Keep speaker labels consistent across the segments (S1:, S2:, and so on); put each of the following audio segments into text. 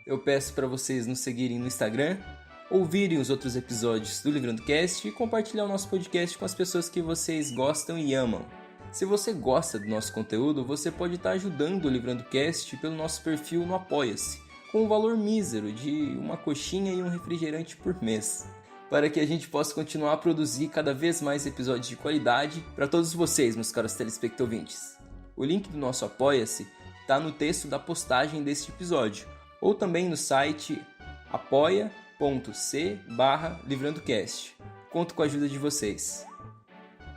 S1: eu peço para vocês nos seguirem no Instagram, ouvirem os outros episódios do Livrando Cast e compartilhar o nosso podcast com as pessoas que vocês gostam e amam. Se você gosta do nosso conteúdo, você pode estar ajudando o Livrando Cast pelo nosso perfil no Apoia-se, com um valor mísero de uma coxinha e um refrigerante por mês, para que a gente possa continuar a produzir cada vez mais episódios de qualidade para todos vocês, meus caros telespectouvintes. O link do nosso Apoia-se está no texto da postagem deste episódio, ou também no site apoia.c/livrandocast. Conto com a ajuda de vocês.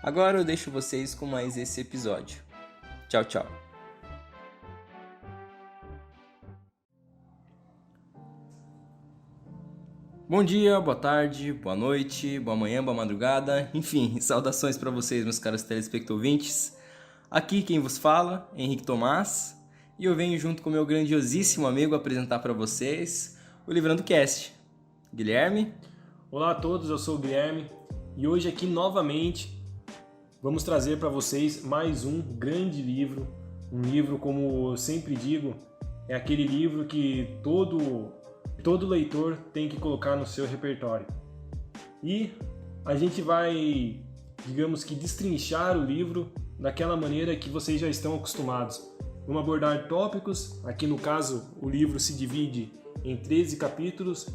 S1: Agora eu deixo vocês com mais esse episódio. Tchau, tchau. Bom dia, boa tarde, boa noite, boa manhã, boa madrugada, enfim, saudações para vocês, meus caros telespectouvintes. Aqui quem vos fala, Henrique Tomás, e eu venho junto com meu grandiosíssimo amigo apresentar para vocês o Livrando Cast. Guilherme.
S2: Olá a todos, eu sou o Guilherme e hoje aqui novamente vamos trazer para vocês mais um grande livro. Um livro, como eu sempre digo, é aquele livro que todo leitor tem que colocar no seu repertório. E a gente vai, digamos que, destrinchar o livro daquela maneira que vocês já estão acostumados. Vamos abordar tópicos, aqui no caso o livro se divide em 13 capítulos,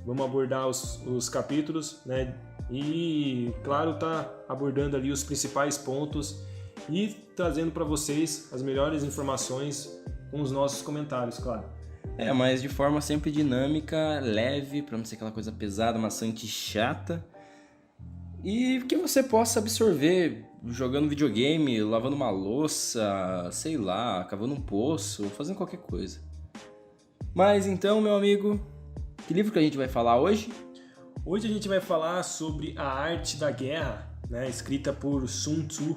S2: vamos abordar os capítulos, né? E, claro, tá abordando ali os principais pontos e trazendo para vocês as melhores informações com os nossos comentários, claro.
S1: Mas de forma sempre dinâmica, leve, para não ser aquela coisa pesada, maçante e chata. E que você possa absorver jogando videogame, lavando uma louça, sei lá, cavando um poço, fazendo qualquer coisa. Mas então, meu amigo, que livro que a gente vai falar hoje?
S2: Hoje a gente vai falar sobre A Arte da Guerra, né, escrita por Sun Tzu.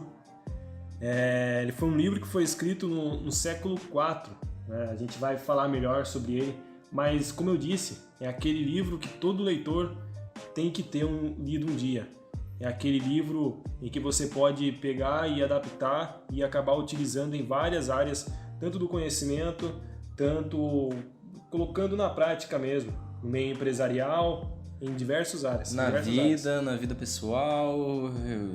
S2: Ele foi um livro que foi escrito no século IV. Né? A gente vai falar melhor sobre ele, mas como eu disse, é aquele livro que todo leitor tem que ter lido um dia. É aquele livro em que você pode pegar e adaptar e acabar utilizando em várias áreas, tanto do conhecimento, tanto colocando na prática mesmo, no meio empresarial, em diversas áreas.
S1: Na vida pessoal,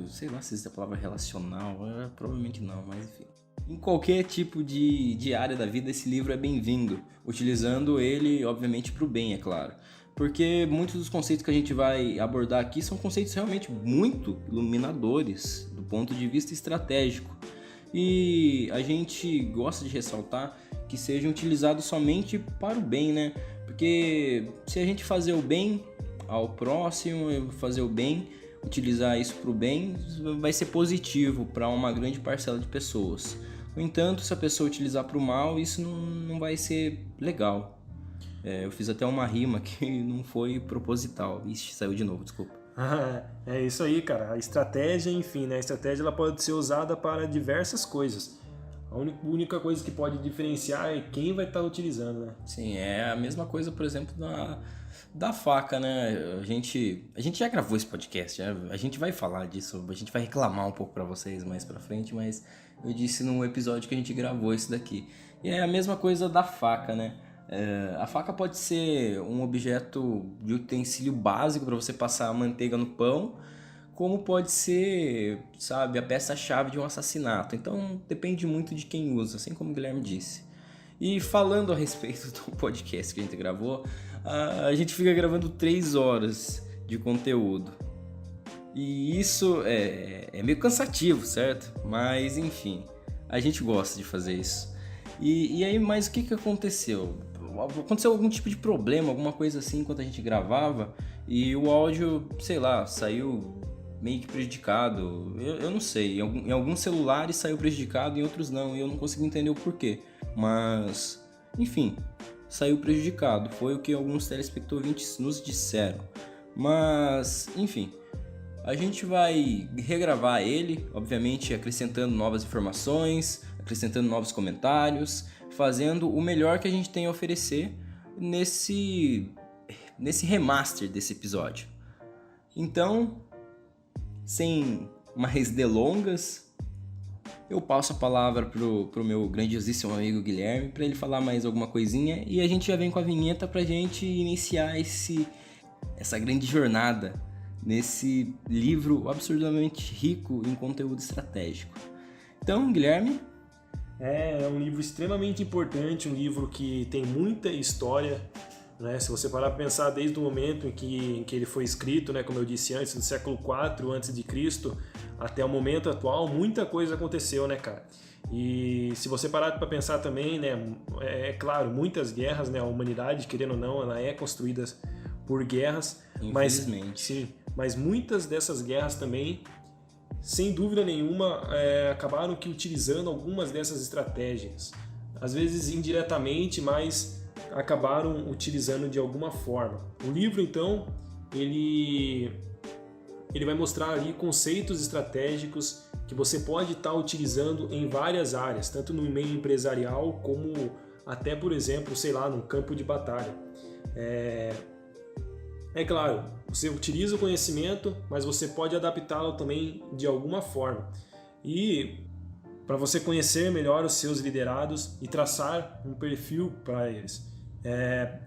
S1: sei lá se existe a palavra relacional, provavelmente não, mas enfim. Em qualquer tipo de área da vida, esse livro é bem-vindo, utilizando ele, obviamente, para o bem, é claro. Porque muitos dos conceitos que a gente vai abordar aqui são conceitos realmente muito iluminadores, do ponto de vista estratégico. E a gente gosta de ressaltar que sejam utilizados somente para o bem, né? Porque se a gente fazer o bem ao próximo, fazer o bem, utilizar isso para o bem, vai ser positivo para uma grande parcela de pessoas. No entanto, se a pessoa utilizar para o mal, isso não vai ser legal. Eu fiz até uma rima que não foi proposital. Ixi, saiu de novo, desculpa.
S2: É isso aí, cara. A estratégia, enfim, né? A estratégia ela pode ser usada para diversas coisas. A única coisa que pode diferenciar é quem vai estar utilizando, né?
S1: Sim, é a mesma coisa, por exemplo, da faca, né? A gente já gravou esse podcast, a gente vai falar disso, a gente vai reclamar um pouco para vocês mais pra frente, mas eu disse no episódio que a gente gravou esse daqui. E é a mesma coisa da faca, né? A faca pode ser um objeto de utensílio básico para você passar a manteiga no pão, como pode ser, sabe, a peça-chave de um assassinato. Então depende muito de quem usa, assim como o Guilherme disse. E falando a respeito do podcast que a gente gravou, a gente fica gravando 3 horas de conteúdo. E isso é meio cansativo, certo? Mas enfim, a gente gosta de fazer isso. E aí, mas o que aconteceu? Aconteceu algum tipo de problema, alguma coisa assim enquanto a gente gravava e o áudio, sei lá, saiu meio que prejudicado. Eu não sei, em alguns celulares saiu prejudicado, em outros não, e eu não consigo entender o porquê. Mas, enfim, saiu prejudicado, foi o que alguns telespectouvintes nos disseram. Mas, enfim, a gente vai regravar ele, obviamente acrescentando novas informações, acrescentando novos comentários, fazendo o melhor que a gente tem a oferecer nesse remaster desse episódio. Então, sem mais delongas, eu passo a palavra pro meu grandiosíssimo amigo Guilherme para ele falar mais alguma coisinha e a gente já vem com a vinheta pra gente iniciar essa grande jornada nesse livro absurdamente rico em conteúdo estratégico. Então, Guilherme...
S2: É um livro extremamente importante, um livro que tem muita história, né? Se você parar para pensar desde o momento em que ele foi escrito, né, como eu disse antes, do século IV a.C., até o momento atual, muita coisa aconteceu, né, cara? E se você parar para pensar também, né, é claro, muitas guerras, né, a humanidade, querendo ou não, ela é construída por guerras, mas muitas dessas guerras também, sem dúvida nenhuma, acabaram que utilizando algumas dessas estratégias. Às vezes indiretamente, mas acabaram utilizando de alguma forma. O livro, então, ele vai mostrar ali conceitos estratégicos que você pode estar utilizando em várias áreas, tanto no meio empresarial como até, por exemplo, sei lá, num campo de batalha. É claro, você utiliza o conhecimento, mas você pode adaptá-lo também de alguma forma. E para você conhecer melhor os seus liderados e traçar um perfil para eles.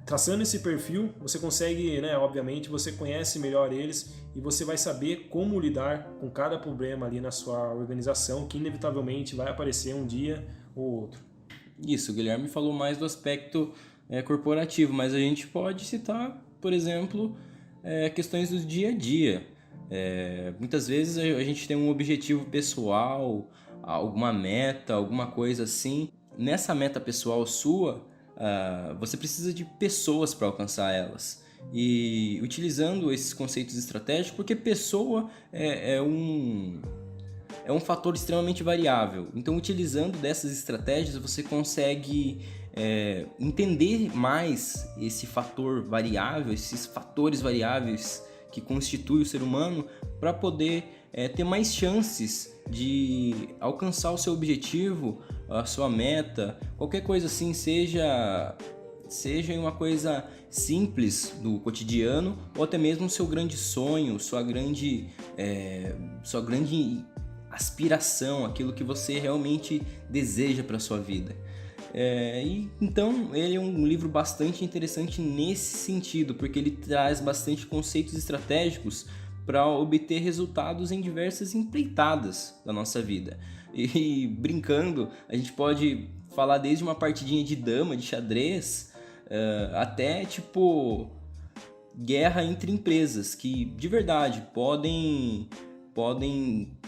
S2: Traçando esse perfil, você consegue, né, obviamente, você conhece melhor eles e você vai saber como lidar com cada problema ali na sua organização, que inevitavelmente vai aparecer um dia ou outro.
S1: Isso, o Guilherme falou mais do aspecto corporativo, mas a gente pode citar, por exemplo, questões do dia a dia. Muitas vezes a gente tem um objetivo pessoal, alguma meta, alguma coisa assim. Nessa meta pessoal sua, você precisa de pessoas para alcançar elas. E utilizando esses conceitos estratégicos, porque pessoa é um fator extremamente variável. Então, utilizando dessas estratégias, você consegue entender mais esse fator variável, esses fatores variáveis que constituem o ser humano, para poder ter mais chances de alcançar o seu objetivo, a sua meta, qualquer coisa assim, seja uma coisa simples do cotidiano ou até mesmo o seu grande sonho, sua grande aspiração, aquilo que você realmente deseja para a sua vida. Então ele é um livro bastante interessante nesse sentido, porque ele traz bastante conceitos estratégicos para obter resultados em diversas empreitadas da nossa vida. E brincando, a gente pode falar desde uma partidinha de dama, de xadrez, até tipo guerra entre empresas, que de verdade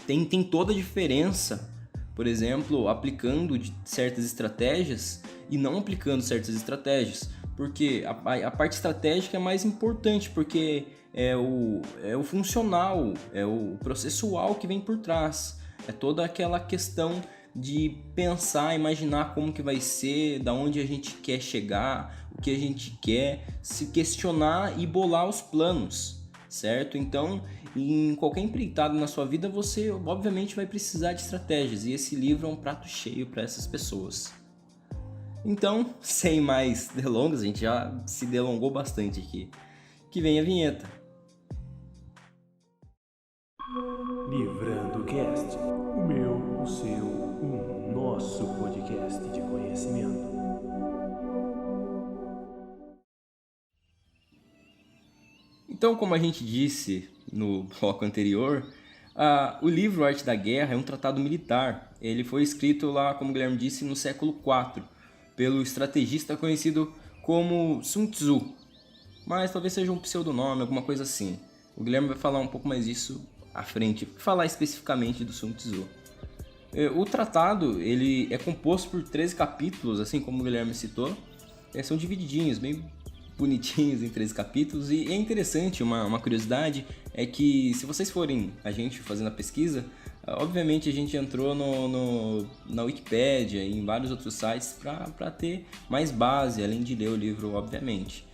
S1: tem toda a diferença, por exemplo, aplicando certas estratégias e não aplicando certas estratégias, porque a parte estratégica é mais importante, porque é o funcional, é o processual que vem por trás, é toda aquela questão de pensar, imaginar como que vai ser, da onde a gente quer chegar, o que a gente quer, se questionar e bolar os planos, certo? Então, em qualquer empreitada na sua vida, você obviamente vai precisar de estratégias, e esse livro é um prato cheio para essas pessoas. Então, sem mais delongas, a gente já se delongou bastante aqui, que vem a vinheta.
S2: Livrando Cast, o meu, o seu, o nosso podcast de conhecimento.
S1: Então, como a gente disse no bloco anterior, o livro Arte da Guerra é um tratado militar. Ele foi escrito lá, como o Guilherme disse, no século IV, pelo estrategista conhecido como Sun Tzu. Mas talvez seja um pseudonome, alguma coisa assim. O Guilherme vai falar um pouco mais disso à frente, falar especificamente do Sun Tzu. O tratado ele é composto por 13 capítulos, assim como o Guilherme citou. São divididinhos, bem bonitinhos em 13 capítulos. E é interessante, uma curiosidade, é que se vocês forem a gente fazendo a pesquisa, obviamente a gente entrou na Wikipédia e em vários outros sites para ter mais base, além de ler o livro, obviamente.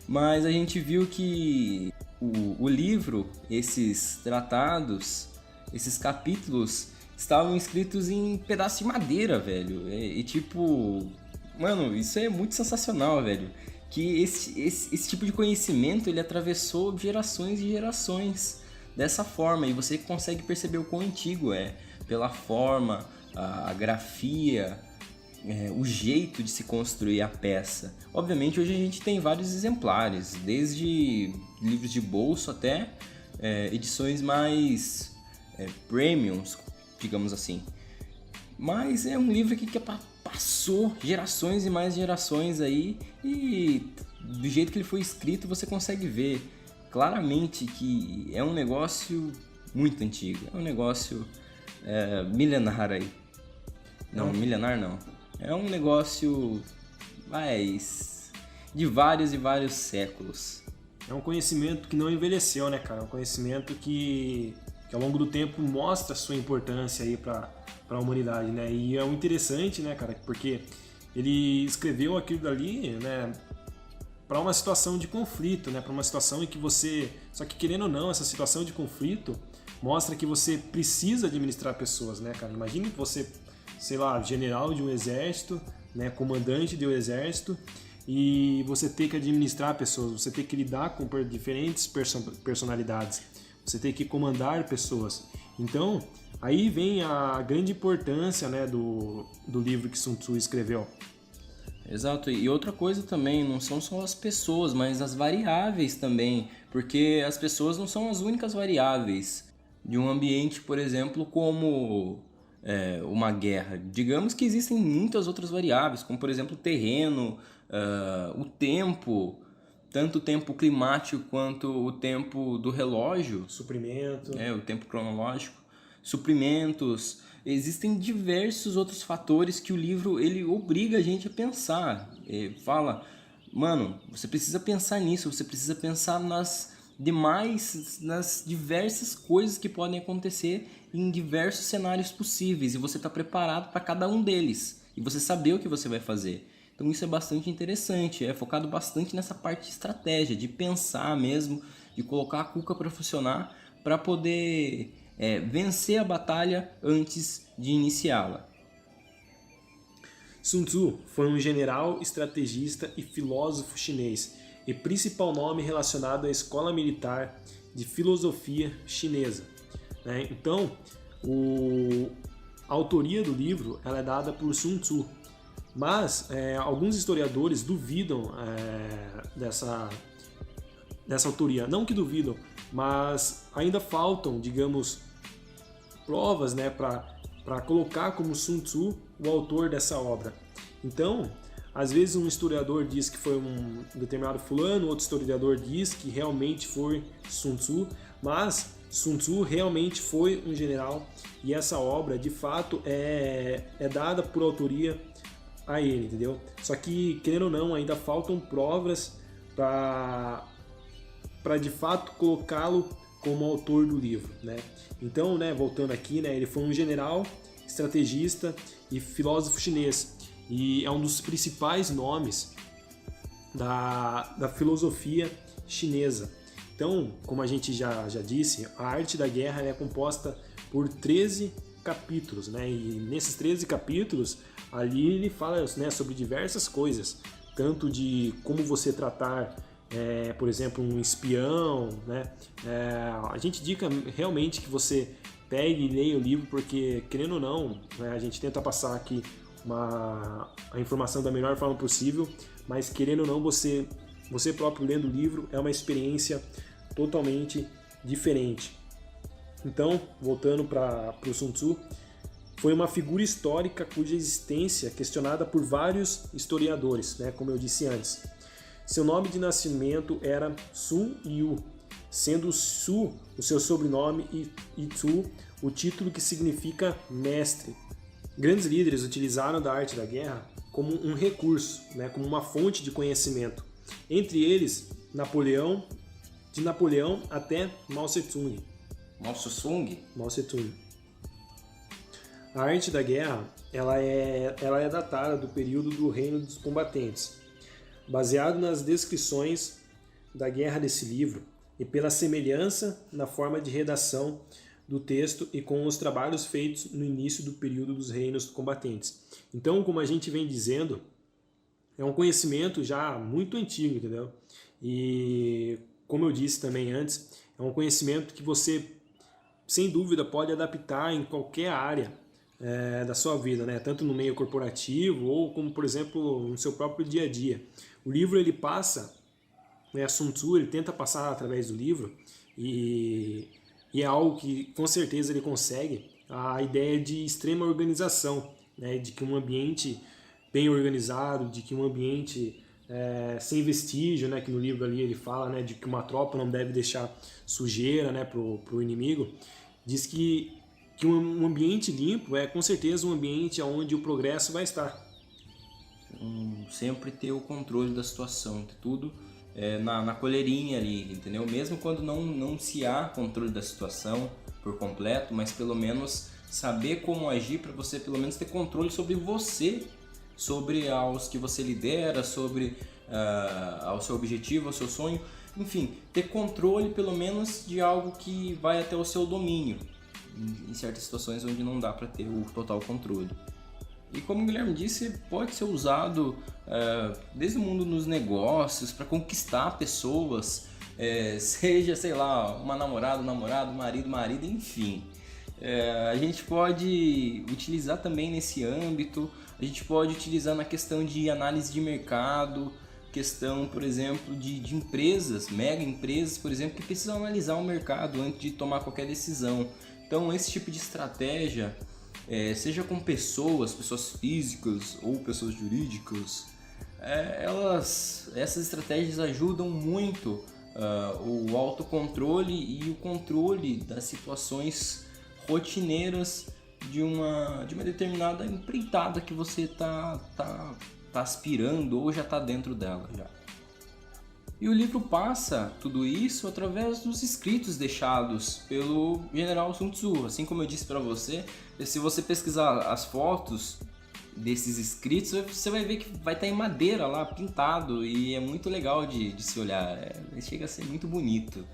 S1: Mas a gente viu que o livro, esses tratados, esses capítulos, estavam escritos em pedaço de madeira, velho. E tipo, mano, isso é muito sensacional, velho. Que esse tipo de conhecimento, ele atravessou gerações e gerações dessa forma. E você consegue perceber o quão antigo é, pela forma, a grafia, o jeito de se construir a peça. Obviamente hoje a gente tem vários exemplares, desde livros de bolso até edições mais premiums, digamos assim. Mas é um livro que passou gerações e mais gerações aí, e do jeito que ele foi escrito você consegue ver claramente que é um negócio muito antigo, é um negócio milenar aí. Não, milenar não. É um negócio de vários e vários séculos.
S2: É um conhecimento que não envelheceu, né, cara? É um conhecimento que ao longo do tempo mostra a sua importância aí para a humanidade, né? E é um interessante, né, cara? Porque ele escreveu aquilo dali, né, para uma situação de conflito, né? Para uma situação em que você... Só que querendo ou não, essa situação de conflito mostra que você precisa administrar pessoas, né, cara? Imagine que você, sei lá, general de um exército, né, comandante de um exército, e você ter que administrar pessoas, você ter que lidar com diferentes personalidades, você ter que comandar pessoas. Então, aí vem a grande importância, né, do livro que Sun Tzu escreveu.
S1: Exato, e outra coisa também, não são só as pessoas, mas as variáveis também, porque as pessoas não são as únicas variáveis de um ambiente, por exemplo, como uma guerra. Digamos que existem muitas outras variáveis, como por exemplo o terreno, o tempo, tanto o tempo climático quanto o tempo do relógio.
S2: Suprimento.
S1: O tempo cronológico. Suprimentos. Existem diversos outros fatores que o livro ele obriga a gente a pensar. Ele fala, mano, você precisa pensar nisso, você precisa pensar nas diversas coisas que podem acontecer em diversos cenários possíveis, e você está preparado para cada um deles, e você saber o que você vai fazer. Então isso é bastante interessante, é focado bastante nessa parte de estratégia, de pensar mesmo, de colocar a cuca para funcionar, para poder vencer a batalha antes de iniciá-la.
S2: Sun Tzu foi um general, estrategista e filósofo chinês, e principal nome relacionado à escola militar de filosofia chinesa, né? Então, a autoria do livro ela é dada por Sun Tzu, mas alguns historiadores duvidam dessa autoria. Não que duvidam, mas ainda faltam, digamos, provas, né, para colocar como Sun Tzu o autor dessa obra. Então, às vezes um historiador diz que foi um determinado fulano, outro historiador diz que realmente foi Sun Tzu, mas Sun Tzu realmente foi um general, e essa obra, de fato, é dada por autoria a ele, entendeu? Só que, querendo ou não, ainda faltam provas para de fato colocá-lo como autor do livro, né? Então, né, voltando aqui, né, ele foi um general, estrategista e filósofo chinês, e é um dos principais nomes da filosofia chinesa. Então, como a gente já disse, a arte da guerra é composta por 13 capítulos, né? E nesses 13 capítulos, ali ele fala, né, sobre diversas coisas, tanto de como você tratar, por exemplo, um espião, né? A gente indica realmente que você pegue e leia o livro, porque, querendo ou não, né, a gente tenta passar aqui a informação da melhor forma possível, mas querendo ou não, você próprio lendo o livro é uma experiência totalmente diferente. Então, voltando para o Sun Tzu, foi uma figura histórica cuja existência é questionada por vários historiadores, né, como eu disse antes. Seu nome de nascimento era Sun Yu, sendo Su o seu sobrenome e Tzu o título que significa mestre. Grandes líderes utilizaram da arte da guerra como um recurso, né, como uma fonte de conhecimento. Entre eles, de Napoleão até Mao Tse-tung.
S1: Mao Tse-tung.
S2: A arte da guerra ela é datada do período do Reino dos Combatentes. Baseado nas descrições da guerra desse livro e pela semelhança na forma de redação do texto e com os trabalhos feitos no início do período dos reinos combatentes. Então, como a gente vem dizendo, é um conhecimento já muito antigo, entendeu? E, como eu disse também antes, é um conhecimento que você, sem dúvida, pode adaptar em qualquer área da sua vida, né? Tanto no meio corporativo ou como, por exemplo, no seu próprio dia a dia. O livro ele passa, né, Sun Tzu, ele tenta passar através do livro e é algo que com certeza ele consegue, a ideia de extrema organização, né? De que um ambiente bem organizado, de que um ambiente sem vestígio, né? Que no livro ali ele fala, né, de que uma tropa não deve deixar sujeira, né, pro inimigo. Diz que um ambiente limpo é com certeza um ambiente onde o progresso vai estar.
S1: Sempre ter o controle da situação, ter tudo na coleirinha ali, entendeu? Mesmo quando não se há controle da situação por completo, mas pelo menos saber como agir para você pelo menos ter controle sobre você, sobre aos que você lidera, sobre ao seu objetivo, ao seu sonho, enfim, ter controle pelo menos de algo que vai até o seu domínio, em certas situações onde não dá para ter o total controle. E como o Guilherme disse, pode ser usado desde o mundo dos negócios para conquistar pessoas, seja, sei lá, uma namorada, namorado, marido, marida, enfim. A gente pode utilizar também nesse âmbito, a gente pode utilizar na questão de análise de mercado, questão, por exemplo, de empresas, mega empresas, por exemplo, que precisam analisar o mercado antes de tomar qualquer decisão. Então, esse tipo de estratégia, seja com pessoas físicas ou pessoas jurídicas, essas estratégias ajudam muito o autocontrole e o controle das situações rotineiras de uma determinada empreitada que você está aspirando ou já está dentro dela já. E o livro passa tudo isso através dos escritos deixados pelo general Sun Tzu. Assim como eu disse para você, se você pesquisar as fotos desses escritos, você vai ver que vai estar em madeira lá, pintado, e é muito legal de se olhar, chega a ser muito bonito.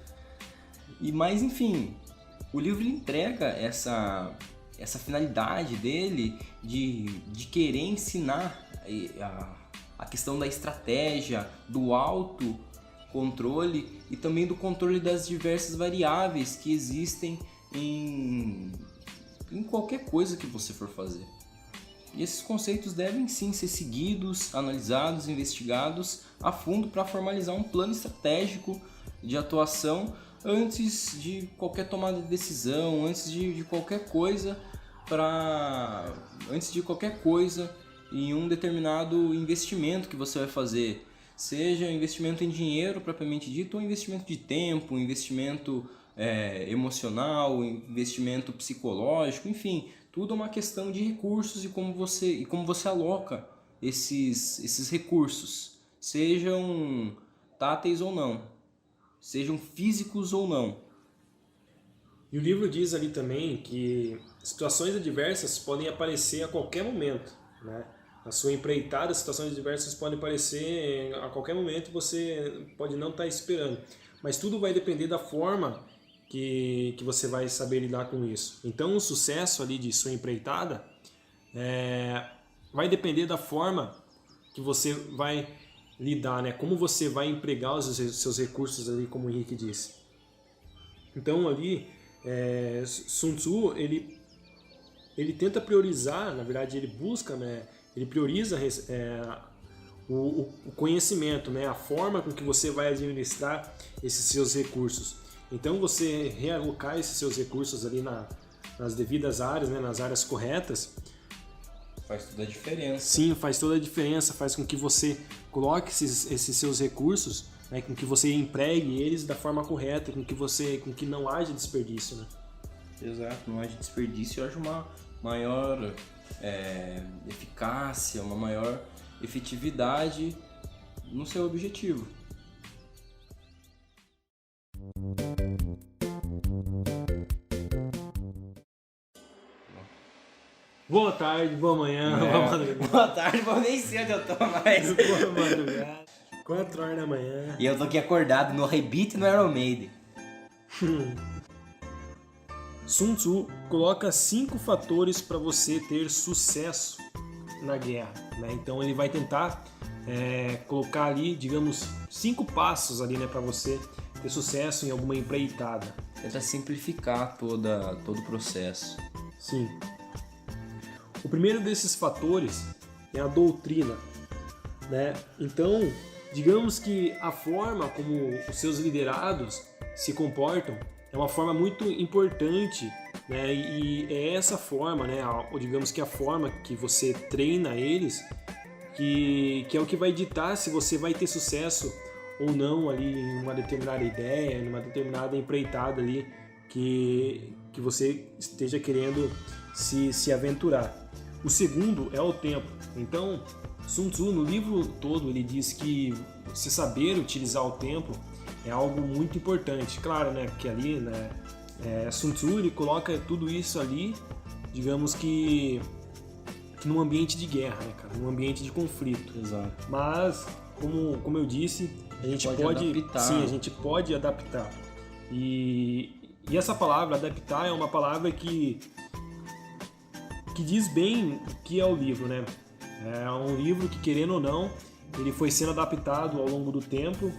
S1: Mas enfim, o livro entrega essa finalidade dele de querer ensinar a questão da estratégia, do autocontrole e também do controle das diversas variáveis que existem em qualquer coisa que você for fazer. E esses conceitos devem sim ser seguidos, analisados, investigados a fundo para formalizar um plano estratégico de atuação antes de qualquer tomada de decisão, antes de qualquer coisa em um determinado investimento que você vai fazer, seja investimento em dinheiro propriamente dito ou investimento de tempo, investimento emocional, investimento psicológico, enfim, tudo é uma questão de recursos e como você aloca esses recursos, sejam táteis ou não, sejam físicos ou não.
S2: E o livro diz ali também que situações adversas podem aparecer a qualquer momento, né? Na sua empreitada, situações adversas podem aparecer a qualquer momento e você pode não estar esperando. Mas tudo vai depender da forma que você vai saber lidar com isso. Então o sucesso ali de sua empreitada vai depender da forma que você vai lidar, né? Como você vai empregar os seus recursos ali, como o Henrique disse. Então ali, Sun Tzu, ele tenta priorizar, na verdade ele busca, né? Ele prioriza o conhecimento, né? A forma com que você vai administrar esses seus recursos. Então você realocar esses seus recursos ali nas devidas áreas, né? Nas áreas corretas,
S1: faz toda a diferença.
S2: Sim, faz toda a diferença, faz com que você coloque esses seus recursos, né? Com que você empregue eles da forma correta, com que não haja desperdício, né?
S1: Exato, não haja desperdício, haja uma maior eficácia, uma maior efetividade no seu objetivo.
S2: Boa tarde, boa manhã, boa madrugada.
S1: Boa tarde, nem sei onde eu tô mais.
S2: Boa madrugada. 4 horas da manhã.
S1: E eu tô aqui acordado no Rebite no Iron Maiden.
S2: Sun Tzu coloca 5 fatores para você ter sucesso na guerra, né? Então ele vai tentar colocar ali, digamos, 5 passos ali, né, para você ter sucesso em alguma empreitada.
S1: Tenta simplificar todo o processo.
S2: Sim. O primeiro desses fatores é a doutrina, né? Então, digamos que a forma como os seus liderados se comportam é uma forma muito importante, né? E é essa forma, né? Ou digamos que a forma que você treina eles, que é o que vai ditar se você vai ter sucesso ou não ali em uma determinada ideia, em uma determinada empreitada ali que você esteja querendo se aventurar. O segundo é o tempo. Então, Sun Tzu, no livro todo, ele diz que você saber utilizar o tempo é algo muito importante. Claro, né? Porque ali, né? Sun Tzu, ele coloca tudo isso ali, digamos que num ambiente de guerra, né, cara? Num ambiente de conflito.
S1: Exato.
S2: Mas, como eu disse, a gente pode adaptar. Sim, a gente pode adaptar. E essa palavra, adaptar, é uma palavra que diz bem o que é o livro, né? É um livro que, querendo ou não, ele foi sendo adaptado ao longo do tempo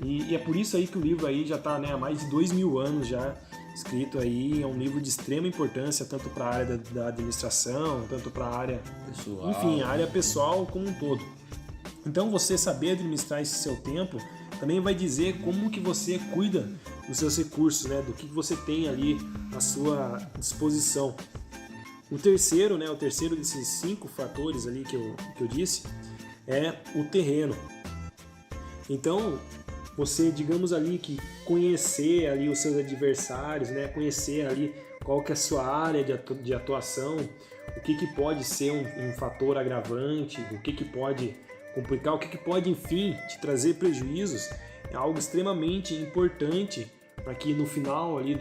S2: e é por isso aí que o livro aí já está, né, há mais de 2000 anos já escrito aí. É um livro de extrema importância, tanto para a área da administração, tanto para a área pessoal, enfim, a área pessoal como um todo. Então, você saber administrar esse seu tempo também vai dizer como que você cuida dos seus recursos, né, do que você tem ali à sua disposição. O terceiro desses 5 fatores ali que eu disse é o terreno. Então, você, digamos ali, que conhecer ali os seus adversários, né, conhecer ali qual que é a sua área de atuação, o que pode ser um fator agravante, o que pode complicar, o que pode, enfim, te trazer prejuízos, é algo extremamente importante para que no final ali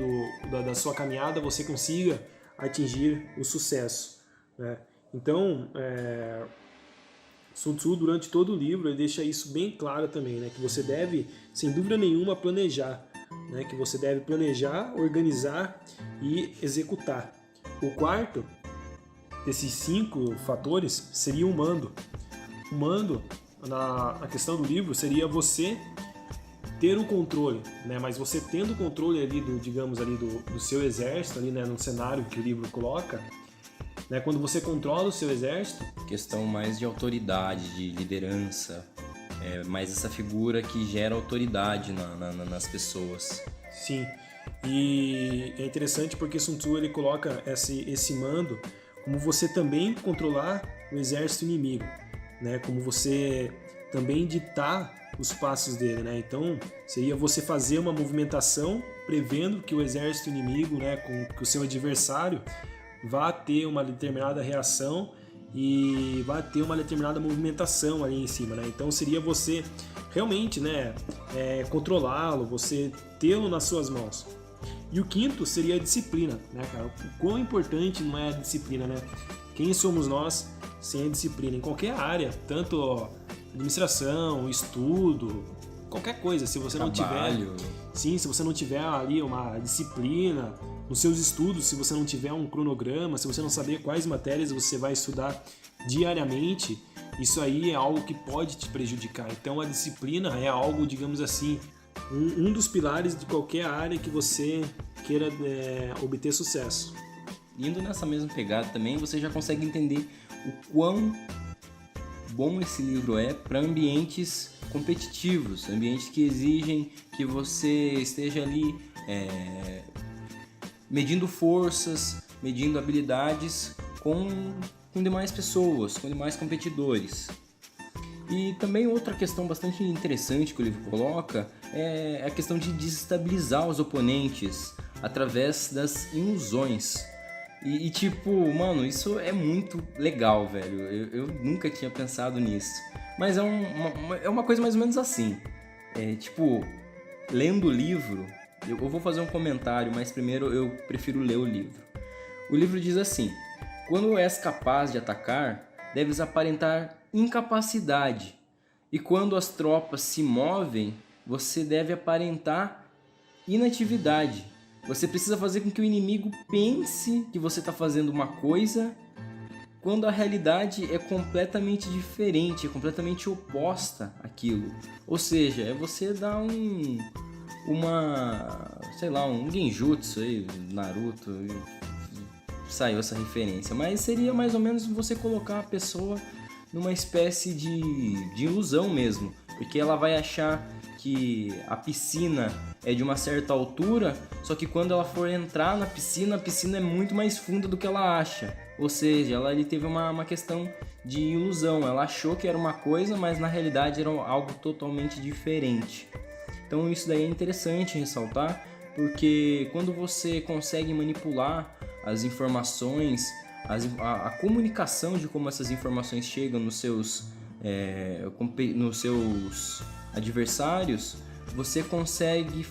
S2: da sua caminhada você consiga atingir o sucesso, né? Então, Sun Tzu, durante todo o livro, ele deixa isso bem claro também, né? Que você deve, sem dúvida nenhuma, planejar, né? Que você deve planejar, organizar e executar. O quarto desses 5 fatores seria o mando. O mando, na questão do livro, seria você ter o controle, né? Mas você tendo o controle ali do seu exército ali, né, no cenário que o livro coloca, né, quando você controla o seu exército,
S1: questão mais de autoridade, de liderança, mais essa figura que gera autoridade nas pessoas.
S2: Sim. E é interessante porque Sun Tzu, ele coloca esse mando como você também controlar o exército inimigo, né? Como você também ditar os passos dele, né? Então, seria você fazer uma movimentação prevendo que o exército inimigo, né, que o seu adversário vá ter uma determinada reação e vai ter uma determinada movimentação ali em cima, né? Então, seria você realmente, né, controlá-lo, você tê-lo nas suas mãos. E o quinto seria a disciplina, né, cara? O quão importante não é a disciplina, né? Quem somos nós sem a disciplina? Em qualquer área, tanto administração, estudo, qualquer coisa, se você
S1: Trabalho.
S2: não tiver, sim, se você não tiver ali uma disciplina nos seus estudos, se você não tiver um cronograma, se você não saber quais matérias você vai estudar diariamente, isso aí é algo que pode te prejudicar. Então a disciplina é algo, digamos assim, um dos pilares de qualquer área que você queira obter sucesso.
S1: Indo nessa mesma pegada também, você já consegue entender o quão bom esse livro é para ambientes competitivos, ambientes que exigem que você esteja ali medindo forças, medindo habilidades com demais pessoas, com demais competidores. E também outra questão bastante interessante que o livro coloca é a questão de desestabilizar os oponentes através das ilusões. E tipo, mano, isso é muito legal, velho. Eu nunca tinha pensado nisso. Mas é uma coisa mais ou menos assim. Tipo, lendo o livro, eu vou fazer um comentário, mas primeiro eu prefiro ler o livro. O livro diz assim: quando és capaz de atacar, deves aparentar incapacidade. E quando as tropas se movem, você deve aparentar inatividade. Você precisa fazer com que o inimigo pense que você está fazendo uma coisa, quando a realidade é completamente diferente, é completamente oposta àquilo. Ou seja, é você dar um genjutsu aí, Naruto, saiu essa referência, mas seria mais ou menos você colocar a pessoa numa espécie de ilusão mesmo, porque ela vai achar que a piscina é de uma certa altura, só que quando ela for entrar na piscina, a piscina é muito mais funda do que ela acha. Ou seja, ela ali teve uma questão de ilusão, ela achou que era uma coisa, mas na realidade era algo totalmente diferente. Então isso daí é interessante ressaltar, porque quando você consegue manipular as informações, a comunicação de como essas informações chegam nos seus adversários, você consegue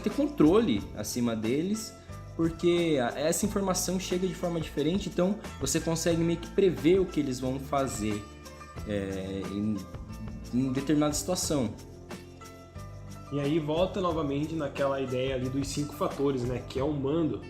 S1: ter controle acima deles, porque essa informação chega de forma diferente, então você consegue meio que prever o que eles vão fazer em determinada situação.
S2: E aí volta novamente naquela ideia ali dos 5 fatores, né, que é o mando,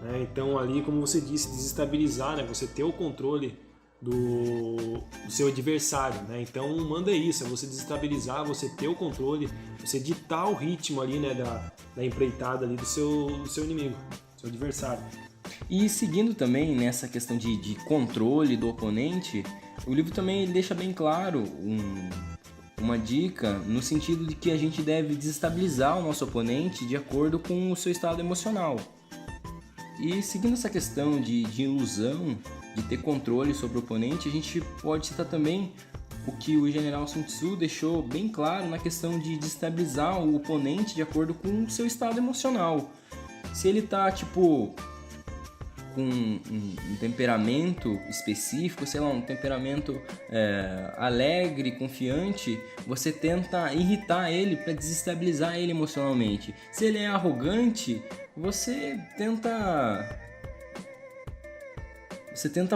S2: né? Então ali, como você disse, desestabilizar, né, você ter o controle do seu adversário, né? Então o mando é isso, é você desestabilizar, você ter o controle, você ditar o ritmo ali, né, da empreitada ali do seu inimigo, do seu adversário.
S1: E seguindo também nessa questão de controle do oponente, o livro também deixa bem claro uma dica no sentido de que a gente deve desestabilizar o nosso oponente de acordo com o seu estado emocional. E seguindo essa questão de ilusão, de ter controle sobre o oponente, a gente pode citar também o que o general Sun Tzu deixou bem claro na questão de desestabilizar o oponente de acordo com o seu estado emocional. Se ele tá, com um temperamento específico, sei lá, um temperamento alegre, confiante, você tenta irritar ele para desestabilizar ele emocionalmente. Se ele é arrogante, você tenta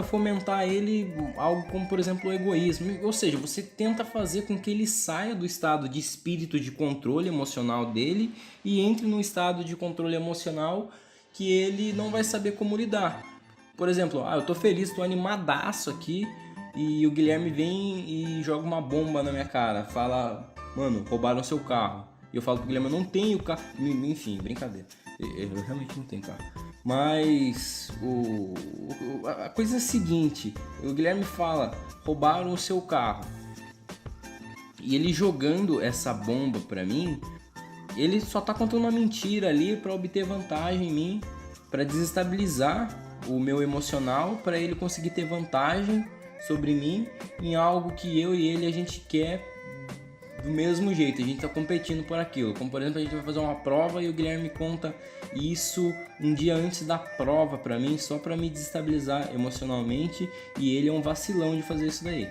S1: fomentar ele algo como, por exemplo, o egoísmo. Ou seja, você tenta fazer com que ele saia do estado de espírito de controle emocional dele e entre no estado de controle emocional que ele não vai saber como lidar. Por exemplo, eu tô feliz, tô animadaço aqui e o Guilherme vem e joga uma bomba na minha cara. Fala, mano, roubaram seu carro. E eu falo pro Guilherme, eu não tenho carro. Enfim, brincadeira. Eu realmente não tenho carro. Mas a coisa é a seguinte, o Guilherme fala, roubaram o seu carro. E ele jogando essa bomba pra mim, ele só tá contando uma mentira ali pra obter vantagem em mim, pra desestabilizar o meu emocional, pra ele conseguir ter vantagem sobre mim em algo que eu e ele a gente quer do mesmo jeito, a gente tá competindo por aquilo. Como por exemplo, a gente vai fazer uma prova e o Guilherme conta isso um dia antes da prova pra mim, só pra me desestabilizar emocionalmente, e ele é um vacilão de fazer isso daí.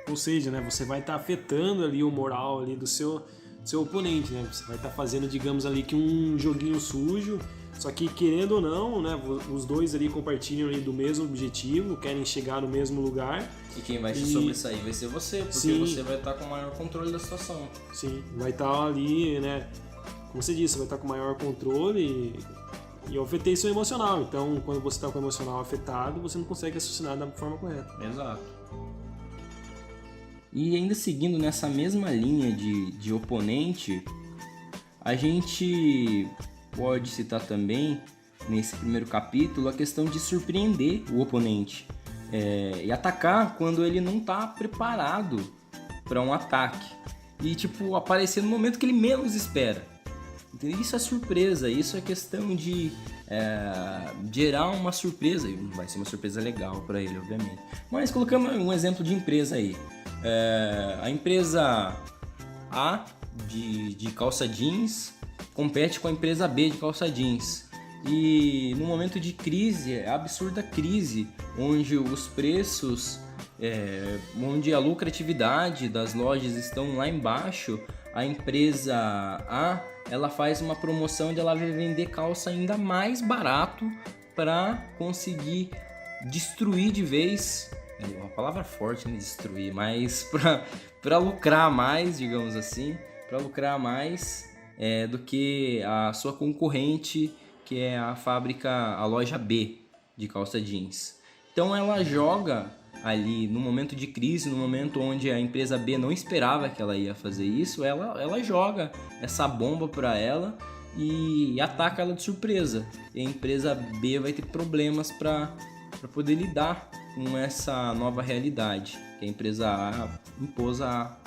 S2: Ou seja, né, você vai estar afetando ali o moral ali do seu oponente, né? Você vai estar fazendo, digamos ali, que um joguinho sujo, só que querendo ou não, né, os dois ali compartilham ali do mesmo objetivo, querem chegar no mesmo lugar.
S1: E quem vai se sobressair vai ser você, porque sim, você vai estar com o maior controle da situação.
S2: Sim, vai estar ali, né, como você disse, vai estar com o maior controle e afetar seu emocional. Então, quando você está com o emocional afetado, você não consegue raciocinar da forma correta.
S1: Exato. E ainda seguindo nessa mesma linha de oponente, a gente pode citar também, nesse primeiro capítulo, a questão de surpreender o oponente e atacar quando ele não está preparado para um ataque. E aparecer no momento que ele menos espera. Então, isso é surpresa, isso é questão de gerar uma surpresa. E vai ser uma surpresa legal para ele, obviamente. Mas colocamos um exemplo de empresa aí. A empresa A de calça jeans compete com a empresa B de calça jeans. E no momento de crise, absurda crise, onde os preços, onde a lucratividade das lojas estão lá embaixo, a empresa A ela faz uma promoção onde ela vai vender calça ainda mais barato para conseguir destruir de vez. É uma palavra forte, né? Destruir, mas para lucrar mais, digamos assim, para lucrar mais do que a sua concorrente, que é a loja B de calça jeans. Então ela joga ali no momento de crise, no momento onde a empresa B não esperava que ela ia fazer isso, ela joga essa bomba para ela e ataca ela de surpresa. E a empresa B vai ter problemas para poder lidar com essa nova realidade que a empresa A impôs a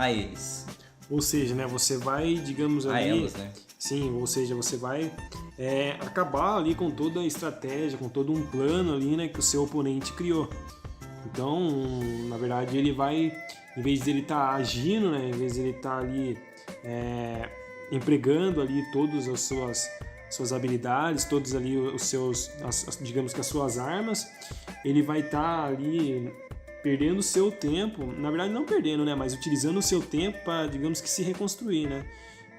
S1: eles.
S2: Ou seja, né, você vai, digamos ali...
S1: A elas, né?
S2: Sim, ou seja, você vai acabar ali com toda a estratégia, com todo um plano ali, né, que o seu oponente criou. Então, na verdade, ele vai, em vez de ele estar agindo, né, em vez de ele estar ali empregando ali todas as suas habilidades, todos ali os seus, digamos que as suas armas, ele vai estar ali perdendo o seu tempo, na verdade não perdendo, né, mas utilizando o seu tempo para, digamos que, se reconstruir, né.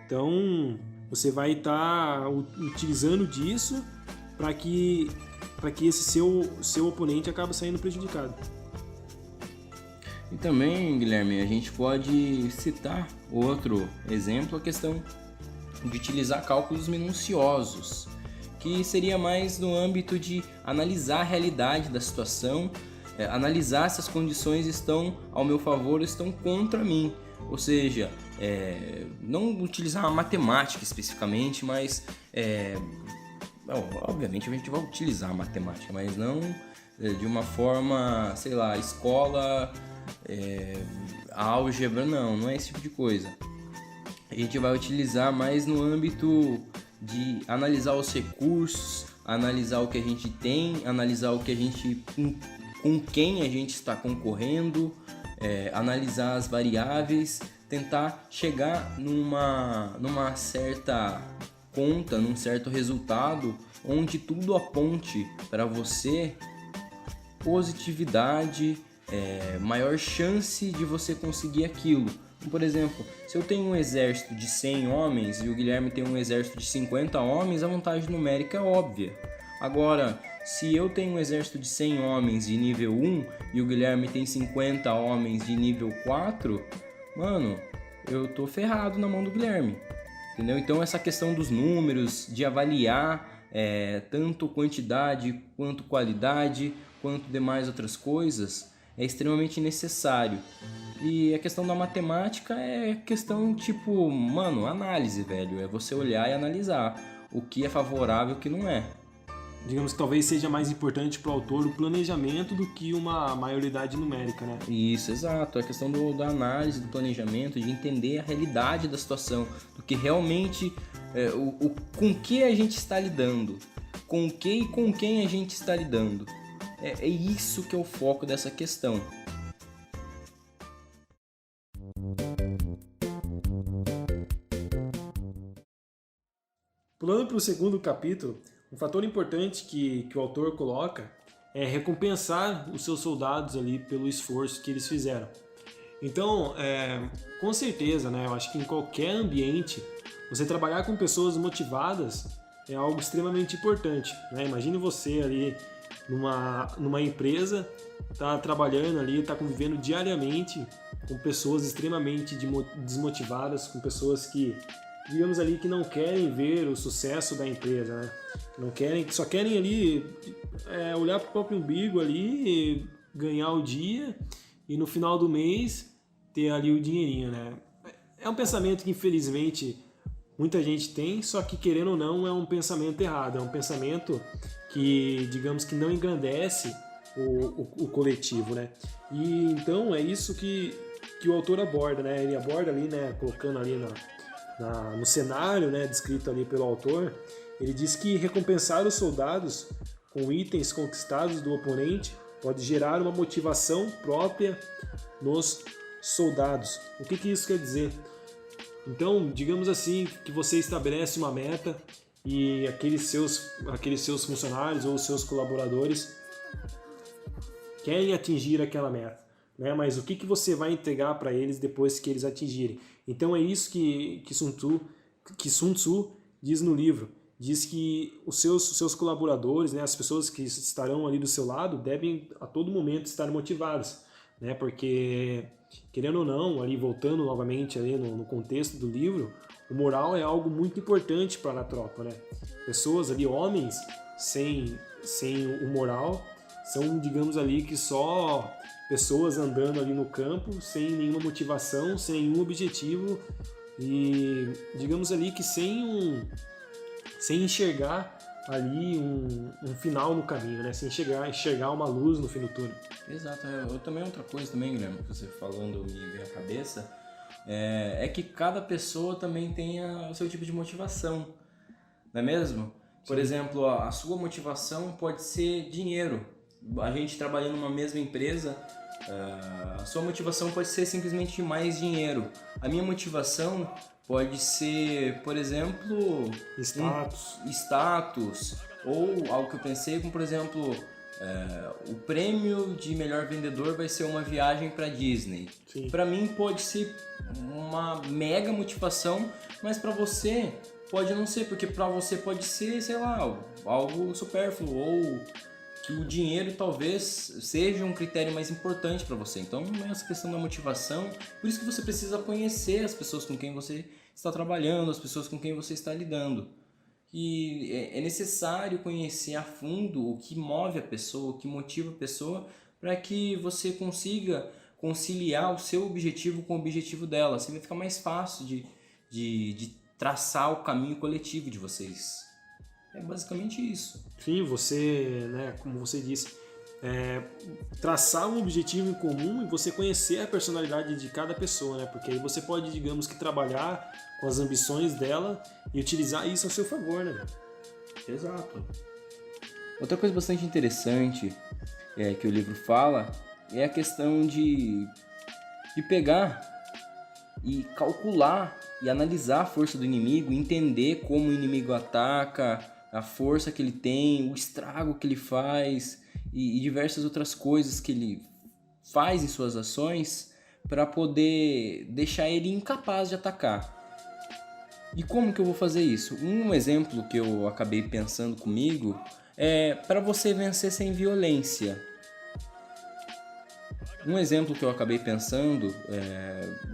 S2: Então, você vai estar utilizando disso para que esse seu oponente acabe saindo prejudicado.
S1: E também, Guilherme, a gente pode citar outro exemplo, a questão de utilizar cálculos minuciosos, que seria mais no âmbito de analisar a realidade da situação, analisar se as condições estão ao meu favor ou estão contra mim. Ou seja, não utilizar a matemática especificamente, mas obviamente a gente vai utilizar a matemática, mas não de uma forma, sei lá, escola, álgebra, não é esse tipo de coisa. A gente vai utilizar mais no âmbito de analisar os recursos, analisar o que a gente tem, analisar o que a gente, com quem a gente está concorrendo, analisar as variáveis, tentar chegar numa certa conta, num certo resultado, onde tudo aponte para você positividade, maior chance de você conseguir aquilo. Por exemplo, se eu tenho um exército de 100 homens e o Guilherme tem um exército de 50 homens, a vantagem numérica é óbvia. Agora, se eu tenho um exército de 100 homens de nível 1 e o Guilherme tem 50 homens de nível 4, mano, eu tô ferrado na mão do Guilherme, entendeu? Então essa questão dos números, de avaliar tanto quantidade quanto qualidade, quanto demais outras coisas, é extremamente necessário. E a questão da matemática é questão tipo, mano, análise, velho. É você olhar e analisar o que é favorável e o que não é.
S2: Digamos que talvez seja mais importante para o autor o planejamento do que uma maioridade numérica, né?
S1: Isso, exato. É a questão da análise, do planejamento, de entender a realidade da situação, do que realmente, com que a gente está lidando, com o que e com quem a gente está lidando. É isso que é o foco dessa questão.
S2: Pulando para o segundo capítulo, um fator importante que o autor coloca é recompensar os seus soldados ali pelo esforço que eles fizeram. Então, com certeza, né, eu acho que em qualquer ambiente, você trabalhar com pessoas motivadas é algo extremamente importante, né? Imagine você ali numa empresa, tá trabalhando ali, tá convivendo diariamente com pessoas extremamente desmotivadas, com pessoas que, digamos ali, que não querem ver o sucesso da empresa, né? Que só querem ali olhar para o próprio umbigo ali, ganhar o dia e no final do mês ter ali o dinheirinho, né? É um pensamento que infelizmente muita gente tem, só que querendo ou não é um pensamento errado, é um pensamento que, digamos que não engrandece o coletivo, né? E então é isso que o autor aborda, né? Ele aborda ali, né, colocando ali no cenário, né, descrito ali pelo autor, ele diz que recompensar os soldados com itens conquistados do oponente pode gerar uma motivação própria nos soldados. O que isso quer dizer? Então, digamos assim, que você estabelece uma meta e aqueles seus funcionários ou seus colaboradores querem atingir aquela meta, né? Mas o que você vai entregar para eles depois que eles atingirem? Então é isso que Sun Tzu diz no livro. Diz que os seus colaboradores, né, as pessoas que estarão ali do seu lado, devem a todo momento estar motivadas, né? Porque, querendo ou não, ali voltando novamente ali no contexto do livro, o moral é algo muito importante para a tropa, né? Pessoas ali, homens sem o moral, são, digamos ali, que só pessoas andando ali no campo, sem nenhuma motivação, sem nenhum objetivo E digamos ali que sem enxergar ali um final no caminho, né? Sem enxergar uma luz no fim do túnel.
S1: Exato. Eu também, outra coisa também, Guilherme, que você falando me veio à cabeça, é que cada pessoa também tem o seu tipo de motivação, não é mesmo? Por
S2: Sim.
S1: exemplo, a sua motivação pode ser dinheiro. A gente trabalhando numa mesma empresa, a sua motivação pode ser simplesmente mais dinheiro. A minha motivação pode ser, por exemplo, status, ou algo que eu pensei, como por exemplo, o prêmio de melhor vendedor vai ser uma viagem para Disney. Para mim pode ser uma mega motivação, mas para você pode não ser, porque para você pode ser, sei lá, algo supérfluo, ou que o dinheiro talvez seja um critério mais importante para você. Então, essa questão da motivação, por isso que você precisa conhecer as pessoas com quem você está trabalhando, as pessoas com quem você está lidando. E é necessário conhecer a fundo o que move a pessoa, o que motiva a pessoa, para que você consiga conciliar o seu objetivo com o objetivo dela. Assim vai ficar mais fácil de traçar o caminho coletivo de vocês. É basicamente isso.
S2: Sim, você, né, como você disse, traçar um objetivo em comum e você conhecer a personalidade de cada pessoa, né? Porque aí você pode, digamos que, trabalhar com as ambições dela e utilizar isso a seu favor, né?
S1: Exato. Outra coisa bastante interessante que o livro fala é a questão de pegar e calcular e analisar a força do inimigo, entender como o inimigo ataca, a força que ele tem, o estrago que ele faz e diversas outras coisas que ele faz em suas ações para poder deixar ele incapaz de atacar. E como que eu vou fazer isso? Um exemplo que eu acabei pensando comigo é para você vencer sem violência. Um exemplo que eu acabei pensando,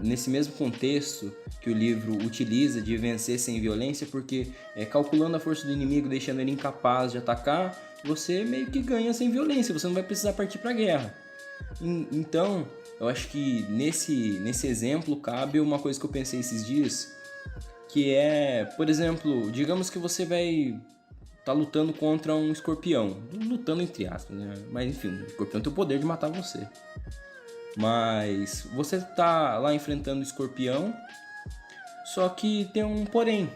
S1: nesse mesmo contexto que o livro utiliza de vencer sem violência, porque calculando a força do inimigo, deixando ele incapaz de atacar, você meio que ganha sem violência, você não vai precisar partir para a guerra. Então, eu acho que nesse exemplo cabe uma coisa que eu pensei esses dias, que é, por exemplo, digamos que você vai estar lutando contra um escorpião, lutando entre aspas, né? Mas enfim, o escorpião tem o poder de matar você. Mas você tá lá enfrentando o escorpião, só que tem um porém.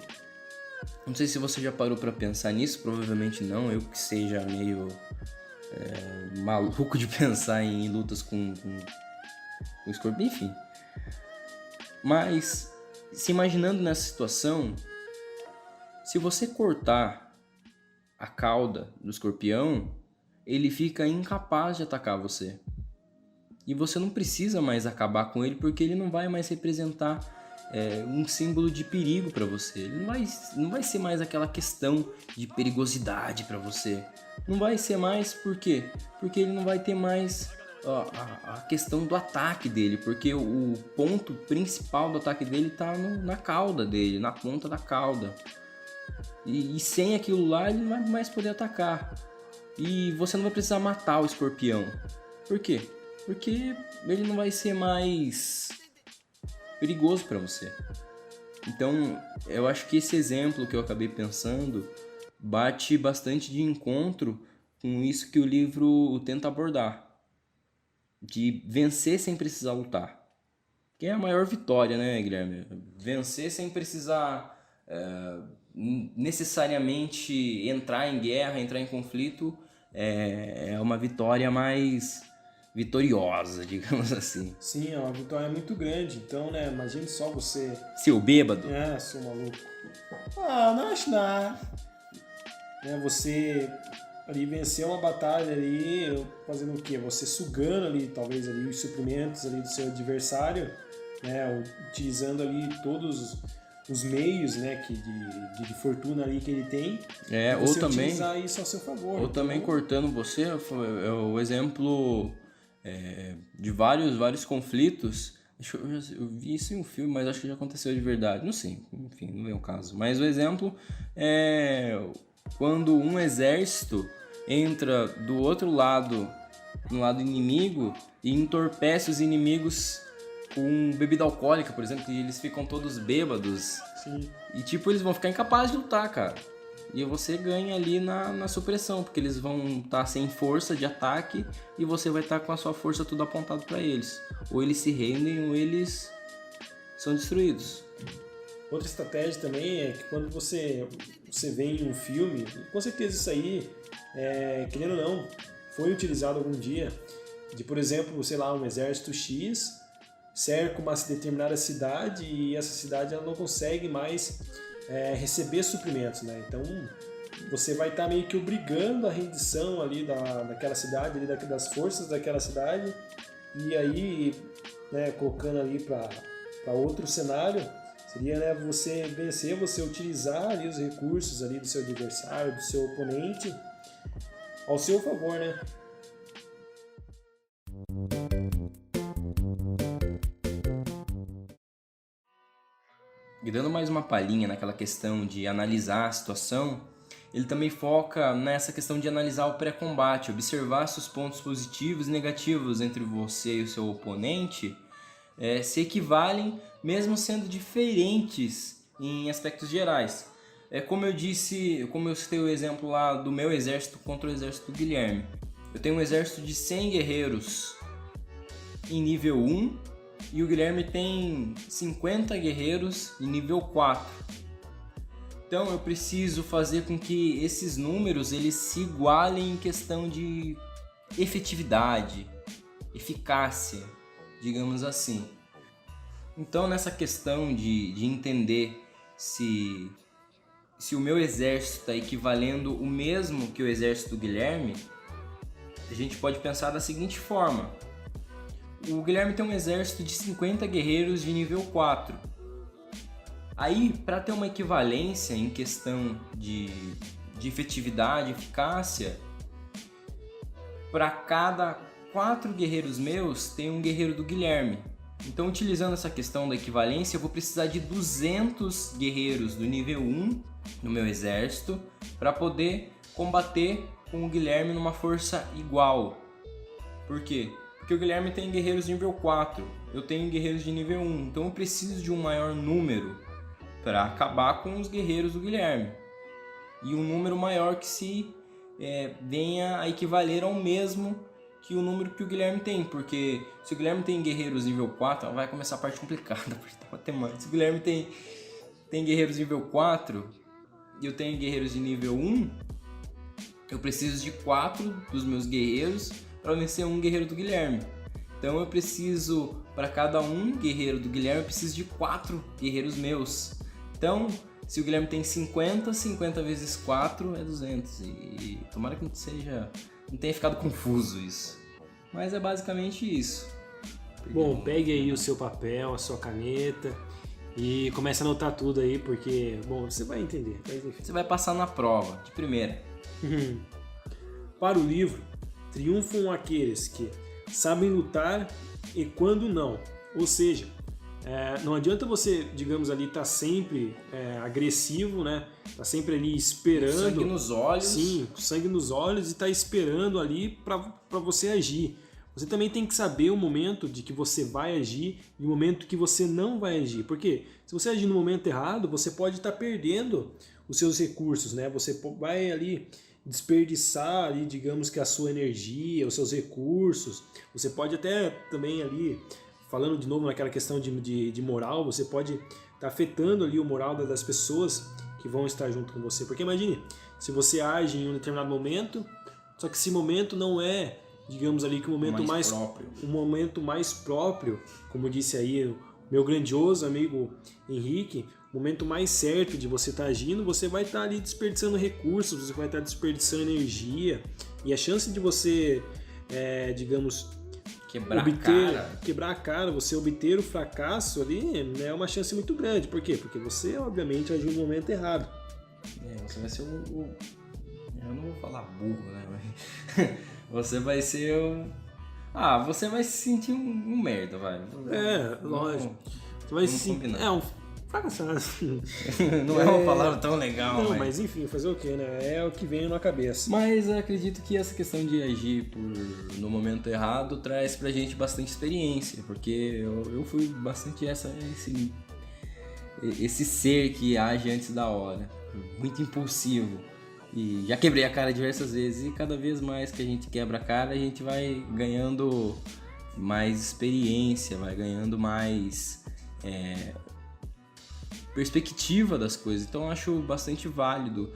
S1: Não sei se você já parou pra pensar nisso, provavelmente não, eu que seja meio maluco de pensar em lutas com o escorpião, enfim. Mas, se imaginando nessa situação, se você cortar a cauda do escorpião, ele fica incapaz de atacar você. E você não precisa mais acabar com ele, porque ele não vai mais representar um símbolo de perigo para você. Ele não vai ser mais aquela questão de perigosidade para você. Não vai ser mais, por quê? Porque ele não vai ter mais a questão do ataque dele, porque o ponto principal do ataque dele está na cauda dele, na ponta da cauda. E sem aquilo lá ele não vai mais poder atacar. E você não vai precisar matar o escorpião. Por quê? Porque ele não vai ser mais perigoso para você. Então, eu acho que esse exemplo que eu acabei pensando bate bastante de encontro com isso que o livro tenta abordar. De vencer sem precisar lutar. Que é a maior vitória, né, Guilherme? Vencer sem precisar necessariamente entrar em guerra, entrar em conflito, é uma vitória mais vitoriosa, digamos assim.
S2: Sim, é uma vitória muito grande. Então, né, imagine só você...
S1: Seu bêbado.
S2: Sou maluco. Não acho nada. Você ali vencer uma batalha ali, fazendo o quê? Você sugando ali, talvez, ali, os suprimentos ali do seu adversário, né, utilizando ali todos os meios, né, de fortuna ali que ele tem.
S1: Ou
S2: você
S1: também
S2: utilizar isso a seu favor.
S1: Ou
S2: então,
S1: também cortando você, é o exemplo de vários conflitos. Eu vi isso em um filme, mas acho que já aconteceu de verdade. Não sei, enfim, não é o caso. Mas o exemplo é quando um exército entra do outro lado, no lado inimigo, e entorpece os inimigos com bebida alcoólica, por exemplo, e eles ficam todos bêbados.
S2: Sim.
S1: E tipo, eles vão ficar incapazes de lutar, cara. E você ganha ali na supressão, porque eles vão estar sem força de ataque e você vai estar com a sua força tudo apontado para eles. Ou eles se rendem ou eles são destruídos.
S2: Outra estratégia também é que quando você vê em um filme, com certeza isso aí, querendo ou não, foi utilizado algum dia, de por exemplo, sei lá, um exército X cerca uma determinada cidade e essa cidade ela não consegue mais receber suprimentos, né? Então você vai estar meio que obrigando a rendição ali daquela cidade, ali das forças daquela cidade, e aí, né, colocando ali para outro cenário, seria, né, você vencer, você utilizar ali os recursos ali do seu adversário, do seu oponente, ao seu favor, né?
S1: E dando mais uma palhinha naquela questão de analisar a situação, ele também foca nessa questão de analisar o pré-combate, observar se os pontos positivos e negativos entre você e o seu oponente se equivalem, mesmo sendo diferentes em aspectos gerais. Como eu disse, como eu citei o exemplo lá do meu exército contra o exército do Guilherme. Eu tenho um exército de 100 guerreiros em nível 1, e o Guilherme tem 50 guerreiros em nível 4. Então eu preciso fazer com que esses números eles se igualem em questão de efetividade, eficácia, digamos assim. Então nessa questão de entender se o meu exército está equivalendo o mesmo que o exército do Guilherme, a gente pode pensar da seguinte forma. O Guilherme tem um exército de 50 guerreiros de nível 4. Aí, para ter uma equivalência em questão de efetividade, eficácia, para cada 4 guerreiros meus, tem um guerreiro do Guilherme. Então, utilizando essa questão da equivalência, eu vou precisar de 200 guerreiros do nível 1 no meu exército para poder combater com o Guilherme numa força igual. Por quê? Porque o Guilherme tem guerreiros de nível 4, eu tenho guerreiros de nível 1, então eu preciso de um maior número para acabar com os guerreiros do Guilherme. E um número maior que se venha a equivaler ao mesmo que o número que o Guilherme tem, porque se o Guilherme tem guerreiros nível 4, vai começar a parte complicada, a parte da matemática. Se o Guilherme tem guerreiros nível 4 e eu tenho guerreiros de nível 1, eu preciso de 4 dos meus guerreiros para vencer um guerreiro do Guilherme. Então eu preciso, para cada um guerreiro do Guilherme, eu preciso de 4 guerreiros meus. Então, se o Guilherme tem 50, 50 vezes 4 é 200. E tomara que não tenha ficado confuso isso. Mas é basicamente isso.
S2: Bom, pegue aí o seu papel, a sua caneta e comece a anotar tudo aí, porque, bom, você vai entender. Mas enfim.
S1: Você vai passar na prova, de primeira.
S2: Para o livro, triunfam aqueles que sabem lutar e quando não. Ou seja, não adianta você, digamos ali, estar sempre agressivo, né? Tá sempre ali esperando.
S1: Sangue nos olhos.
S2: Sim, sangue nos olhos e tá esperando ali para você agir. Você também tem que saber o momento de que você vai agir e o momento que você não vai agir. Porque se você agir no momento errado, você pode estar perdendo os seus recursos, né? Você vai ali desperdiçar ali, digamos que a sua energia, os seus recursos. Você pode até também ali, falando de novo naquela questão de moral, você pode estar afetando ali o moral das pessoas que vão estar junto com você. Porque imagine, se você age em um determinado momento, só que esse momento não é, digamos ali, que o momento momento mais próprio, como disse aí o meu grandioso amigo Henrique, o momento mais certo de você estar agindo, você vai estar ali desperdiçando recursos, você vai estar desperdiçando energia, e a chance de você, digamos, quebrar a cara, você obter o fracasso ali, é uma chance muito grande. Por quê? Porque você, obviamente, agiu no momento errado.
S1: Você vai ser eu não vou falar burro, né? Mas você vai ser você vai se sentir um merda, vai.
S2: Lógico. Você vai se sentir... fracassado.
S1: Não é uma palavra tão legal.
S2: Não, mas enfim, fazer o quê, né? É o que vem na cabeça.
S1: Mas eu acredito que essa questão de agir no momento errado traz pra gente bastante experiência, porque eu fui bastante esse ser que age antes da hora, muito impulsivo. E já quebrei a cara diversas vezes, e cada vez mais que a gente quebra a cara, a gente vai ganhando mais experiência, vai ganhando mais perspectiva das coisas. Então eu acho bastante válido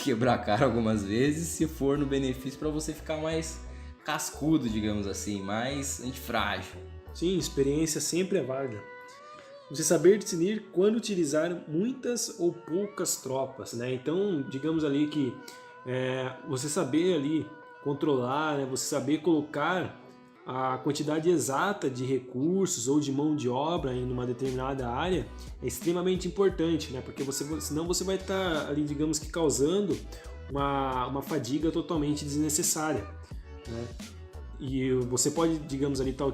S1: quebrar a cara algumas vezes, se for no benefício para você ficar mais cascudo, digamos assim, mais antifrágil.
S2: Sim, experiência sempre é válida. Você saber discernir quando utilizar muitas ou poucas tropas, né? Então, digamos ali que você saber ali controlar, né? Você saber colocar a quantidade exata de recursos ou de mão de obra em uma determinada área é extremamente importante, né? Porque senão você vai estar ali, digamos que causando uma fadiga totalmente desnecessária, né? E você pode, digamos ali, estar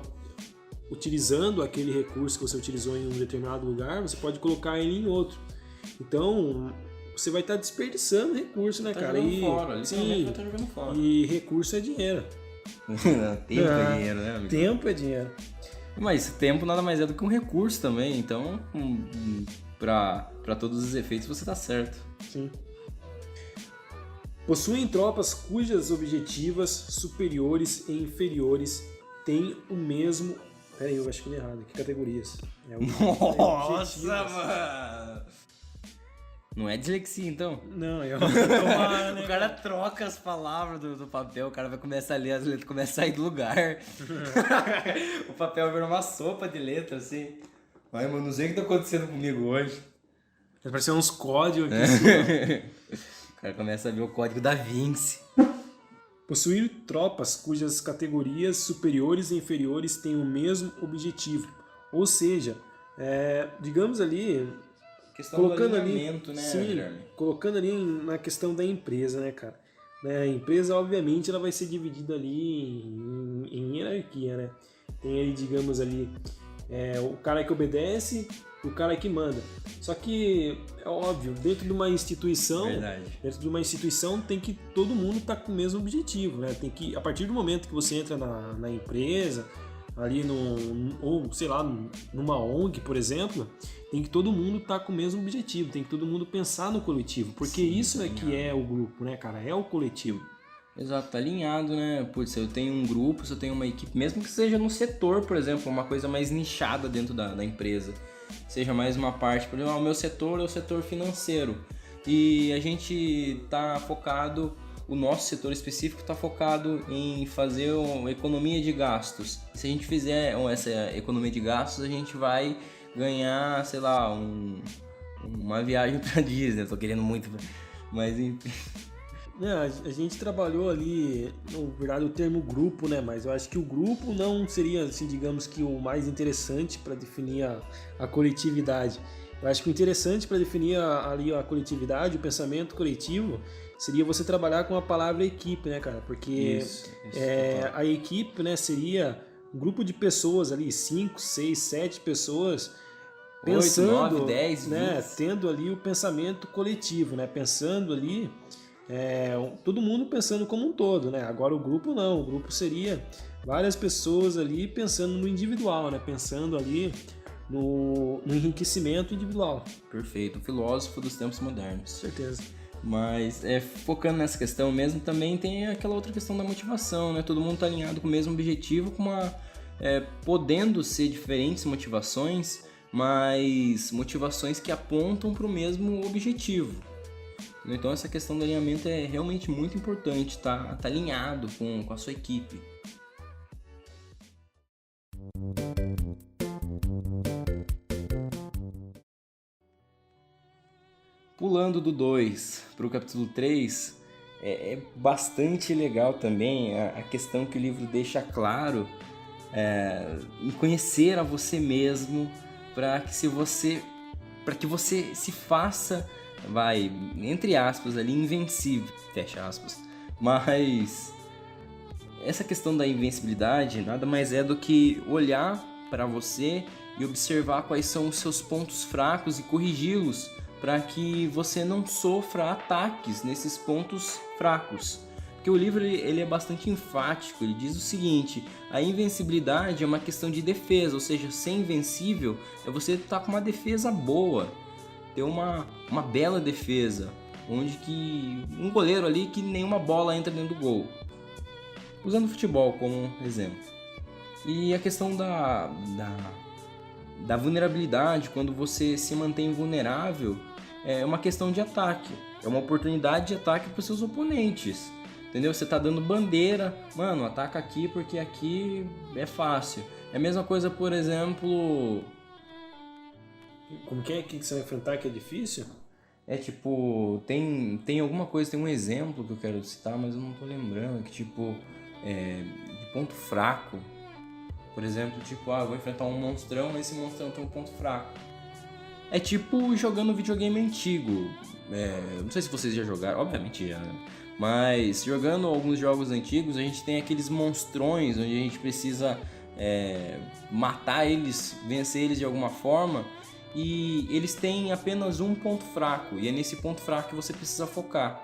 S2: utilizando aquele recurso que você utilizou em um determinado lugar, você pode colocar ele em outro. Então, você vai estar desperdiçando recurso, né, cara?
S1: Sim, vai estar jogando fora.
S2: E recurso é dinheiro.
S1: Tempo é dinheiro, né, amigo?
S2: Tempo é dinheiro.
S1: Mas tempo nada mais é do que um recurso também, então, pra todos os efeitos, você tá certo.
S2: Sim. Possuem tropas cujas objetivas superiores e inferiores têm o mesmo... Peraí, eu acho que ele errado. Que categorias?
S1: Nossa, mano! Não é dislexia, então?
S2: Não,
S1: O cara troca as palavras do papel, o cara vai começar a ler as letras, começa a sair do lugar. O papel vira uma sopa de letras, assim. Ai, mano, não sei o que tá acontecendo comigo hoje.
S2: Vai parecer uns códigos aqui.
S1: O cara começa a ver o código da Vinci.
S2: Possuir tropas cujas categorias superiores e inferiores têm o mesmo objetivo. Ou seja, digamos ali...
S1: Questão colocando do alinhamento, né, Guilherme?
S2: Colocando ali na questão da empresa, né, cara? A empresa, obviamente, ela vai ser dividida ali em hierarquia, né? Tem ali, digamos ali, o cara que obedece, o cara que manda. Só que, é óbvio, dentro de uma instituição, tem que todo mundo estar com o mesmo objetivo, né? Tem que, a partir do momento que você entra na empresa, ali ou sei lá, numa ONG, por exemplo, tem que todo mundo estar com o mesmo objetivo, tem que todo mundo pensar no coletivo, porque sim, isso é que é o grupo, né, cara? É o coletivo.
S1: Exato, tá alinhado, né? Putz, eu tenho um grupo, se eu tenho uma equipe, mesmo que seja num setor, por exemplo, uma coisa mais nichada dentro da empresa, seja mais uma parte, por exemplo, o meu setor é o setor financeiro e a gente tá focado, o nosso setor específico está focado em fazer uma economia de gastos. Se a gente fizer essa economia de gastos, a gente vai ganhar, sei lá, uma viagem para Disney. Eu tô querendo muito, mas enfim.
S2: A gente trabalhou ali, na verdade, o termo grupo, né? Mas eu acho que o grupo não seria, assim, digamos que o mais interessante para definir a coletividade. Eu acho que o interessante para definir ali a coletividade, o pensamento coletivo, seria você trabalhar com a palavra equipe, né, cara? Porque a equipe, né, seria um grupo de pessoas ali, 5, 6, 7 pessoas, pensando, 8, 9, 10, né, 20. Tendo ali o pensamento coletivo, né? Pensando ali, todo mundo pensando como um todo, né? Agora o grupo não, o grupo seria várias pessoas ali pensando no individual, né? Pensando ali no enriquecimento individual.
S1: Perfeito, um filósofo dos tempos modernos.
S2: Com certeza.
S1: Mas focando nessa questão mesmo, também tem aquela outra questão da motivação, né? Todo mundo tá alinhado com o mesmo objetivo, podendo ser diferentes motivações, mas motivações que apontam para o mesmo objetivo. Então essa questão do alinhamento é realmente muito importante, tá alinhado com a sua equipe. Pulando do 2 para o capítulo 3, é bastante legal também a questão que o livro deixa claro em conhecer a você mesmo, para que você se faça, entre aspas ali, invencível, fecha aspas. Mas essa questão da invencibilidade nada mais é do que olhar para você e observar quais são os seus pontos fracos e corrigi-los para que você não sofra ataques nesses pontos fracos. Porque o livro ele é bastante enfático, ele diz o seguinte: a invencibilidade é uma questão de defesa, ou seja, ser invencível é você estar com uma defesa boa, ter uma bela defesa, onde que um goleiro ali que nenhuma bola entra dentro do gol. Usando o futebol como exemplo. E a questão da vulnerabilidade, quando você se mantém vulnerável, é uma questão de ataque, é uma oportunidade de ataque para os seus oponentes. Entendeu? Você tá dando bandeira, mano, ataca aqui porque aqui é fácil. É a mesma coisa, por exemplo...
S2: Como que é que você vai enfrentar que é difícil?
S1: É tipo, tem alguma coisa, tem um exemplo que eu quero citar, mas eu não tô lembrando, que tipo, de ponto fraco. Por exemplo, tipo, eu vou enfrentar um monstrão, esse monstrão tem um ponto fraco. É tipo jogando videogame antigo. Não sei se vocês já jogaram, obviamente já, né? Mas jogando alguns jogos antigos, a gente tem aqueles monstrões onde a gente precisa matar eles, vencer eles de alguma forma, e eles têm apenas um ponto fraco, e é nesse ponto fraco que você precisa focar.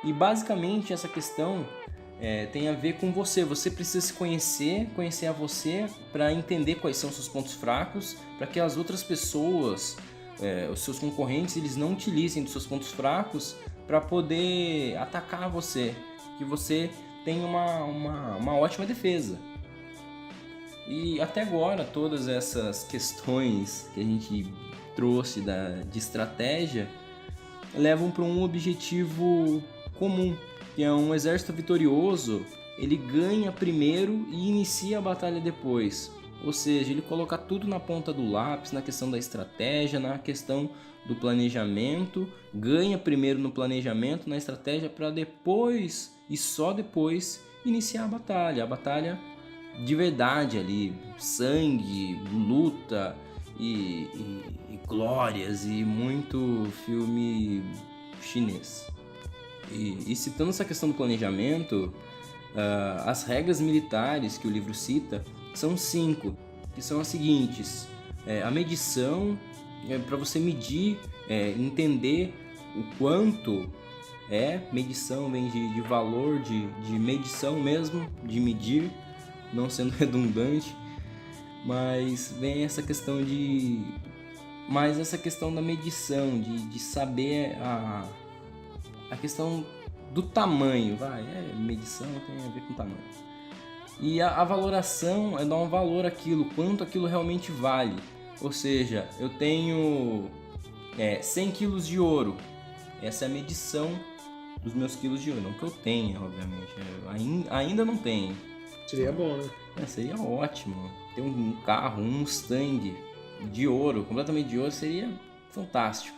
S1: E basicamente essa questão tem a ver com você. Você precisa se conhecer a você para entender quais são os seus pontos fracos, para que as outras pessoas, os seus concorrentes, eles não utilizem dos seus pontos fracos para poder atacar você, que você tem uma ótima defesa. E até agora todas essas questões que a gente trouxe de estratégia levam para um objetivo comum, que é um exército vitorioso. Ele ganha primeiro e inicia a batalha depois. Ou seja, ele coloca tudo na ponta do lápis, na questão da estratégia, na questão do planejamento, ganha primeiro no planejamento, na estratégia, para depois, e só depois, iniciar a batalha de verdade ali, sangue, luta e glórias e muito filme chinês. E citando essa questão do planejamento, as regras militares que o livro cita são 5, que são as seguintes: a medição, para você medir, entender o quanto medição vem de valor, de medição mesmo, de medir, não sendo redundante, mas vem essa questão da medição, de saber a questão do tamanho, medição tem a ver com tamanho. E a valoração é dar um valor àquilo, quanto aquilo realmente vale. Ou seja, eu tenho 100 quilos de ouro. Essa é a medição dos meus quilos de ouro. Não que eu tenha, obviamente. Ainda não tenho.
S2: Seria bom, né?
S1: Seria ótimo. Ter um carro, um Mustang de ouro, completamente de ouro, seria fantástico.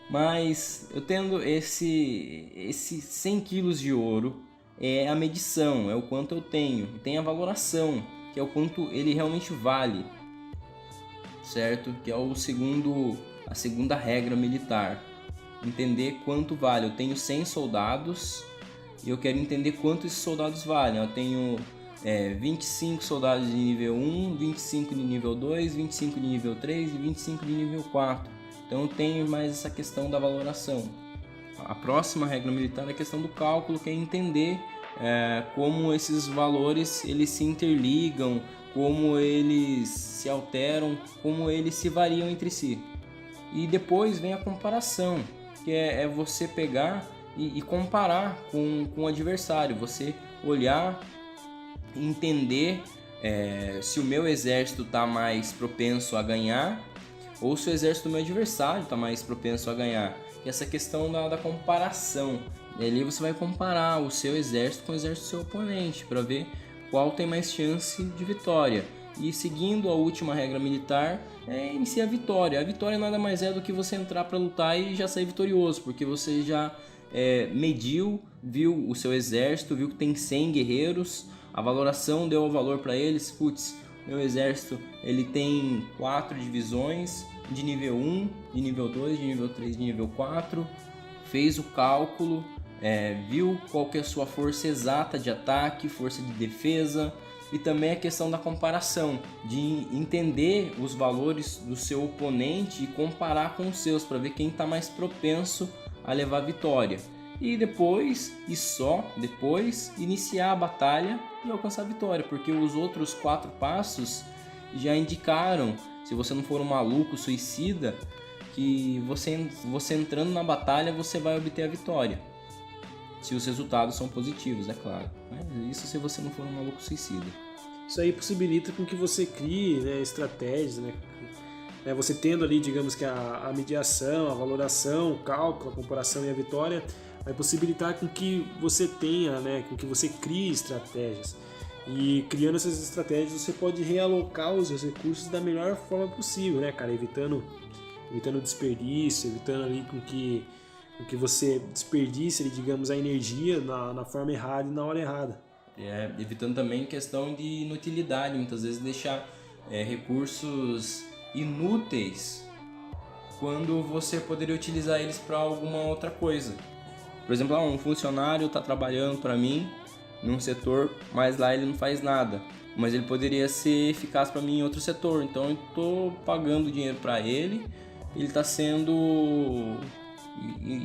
S1: Mas eu tendo esse 100 quilos de ouro, é a medição, é o quanto eu tenho. E tem a valoração, que é o quanto ele realmente vale, certo? Que é a segunda regra militar. Entender quanto vale. Eu tenho 100 soldados e eu quero entender quanto esses soldados valem. Eu tenho 25 soldados de nível 1, 25 de nível 2, 25 de nível 3 e 25 de nível 4. Então eu tenho mais essa questão da valoração. A próxima regra militar é a questão do cálculo, que é entender como esses valores eles se interligam, como eles se alteram, como eles se variam entre si. E depois vem a comparação, que é você pegar e comparar com o adversário, você olhar e entender se o meu exército está mais propenso a ganhar ou se o exército do meu adversário está mais propenso a ganhar. E essa questão da comparação, ali você vai comparar o seu exército com o exército do seu oponente para ver qual tem mais chance de vitória. E seguindo a última regra militar, inicia a vitória. A vitória nada mais é do que você entrar para lutar e já sair vitorioso, porque você já mediu, viu o seu exército, viu que tem 100 guerreiros, a valoração deu o valor para eles. Meu exército ele tem 4 divisões de nível 1, de nível 2, de nível 3, de nível 4, fez o cálculo, viu qual que é a sua força exata de ataque, força de defesa, e também a questão da comparação, de entender os valores do seu oponente e comparar com os seus para ver quem está mais propenso a levar a vitória. E depois, e só depois, iniciar a batalha e alcançar a vitória, porque os outros 4 passos já indicaram, se você não for um maluco suicida, que você entrando na batalha você vai obter a vitória. Se os resultados são positivos, é claro. Isso se você não for um maluco suicida.
S2: Isso aí possibilita com que você crie, né, estratégias, né? Você tendo ali, digamos que a mediação, a valoração, o cálculo, a comparação e a vitória, vai possibilitar com que você tenha, né, com que você crie estratégias. E criando essas estratégias você pode realocar os seus recursos da melhor forma possível, né, cara? Evitando desperdício, evitando ali com que você desperdice, digamos, a energia na forma errada e na hora errada.
S1: Evitando também questão de inutilidade, muitas vezes deixar recursos inúteis quando você poderia utilizar eles para alguma outra coisa. Por exemplo, um funcionário está trabalhando para mim num setor, mas lá ele não faz nada, mas ele poderia ser eficaz para mim em outro setor, então eu estou pagando dinheiro para ele está sendo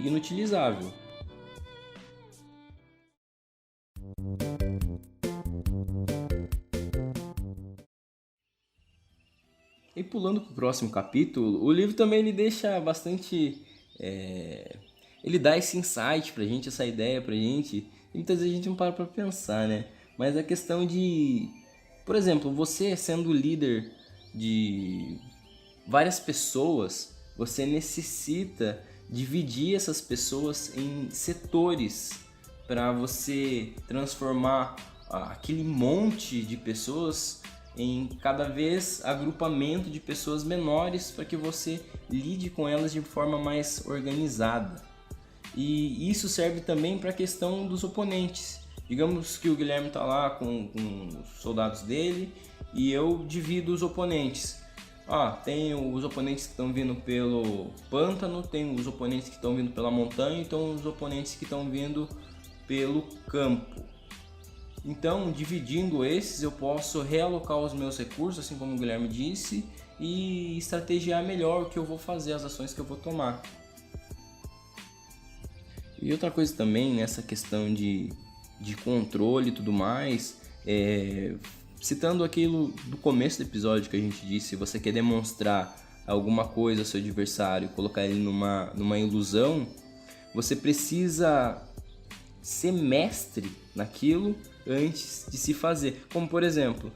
S1: inutilizável. E pulando para o próximo capítulo, o livro também ele deixa bastante... ele dá esse insight pra gente, essa ideia pra gente, e muitas vezes a gente não para pra pensar, né? Mas a questão de... Por exemplo, você sendo líder de várias pessoas, você necessita dividir essas pessoas em setores para você transformar aquele monte de pessoas em cada vez agrupamento de pessoas menores para que você lide com elas de forma mais organizada. E isso serve também para a questão dos oponentes. Digamos que o Guilherme está lá com os soldados dele e eu divido os oponentes. Tem os oponentes que estão vindo pelo pântano, tem os oponentes que estão vindo pela montanha, então os oponentes que estão vindo pelo campo. Então, dividindo esses, eu posso realocar os meus recursos, assim como o Guilherme disse, e estrategiar melhor o que eu vou fazer, as ações que eu vou tomar. E outra coisa também, nessa questão de controle e tudo mais, citando aquilo do começo do episódio que a gente disse, se você quer demonstrar alguma coisa ao seu adversário, colocar ele numa ilusão, você precisa ser mestre naquilo antes de se fazer. Como por exemplo,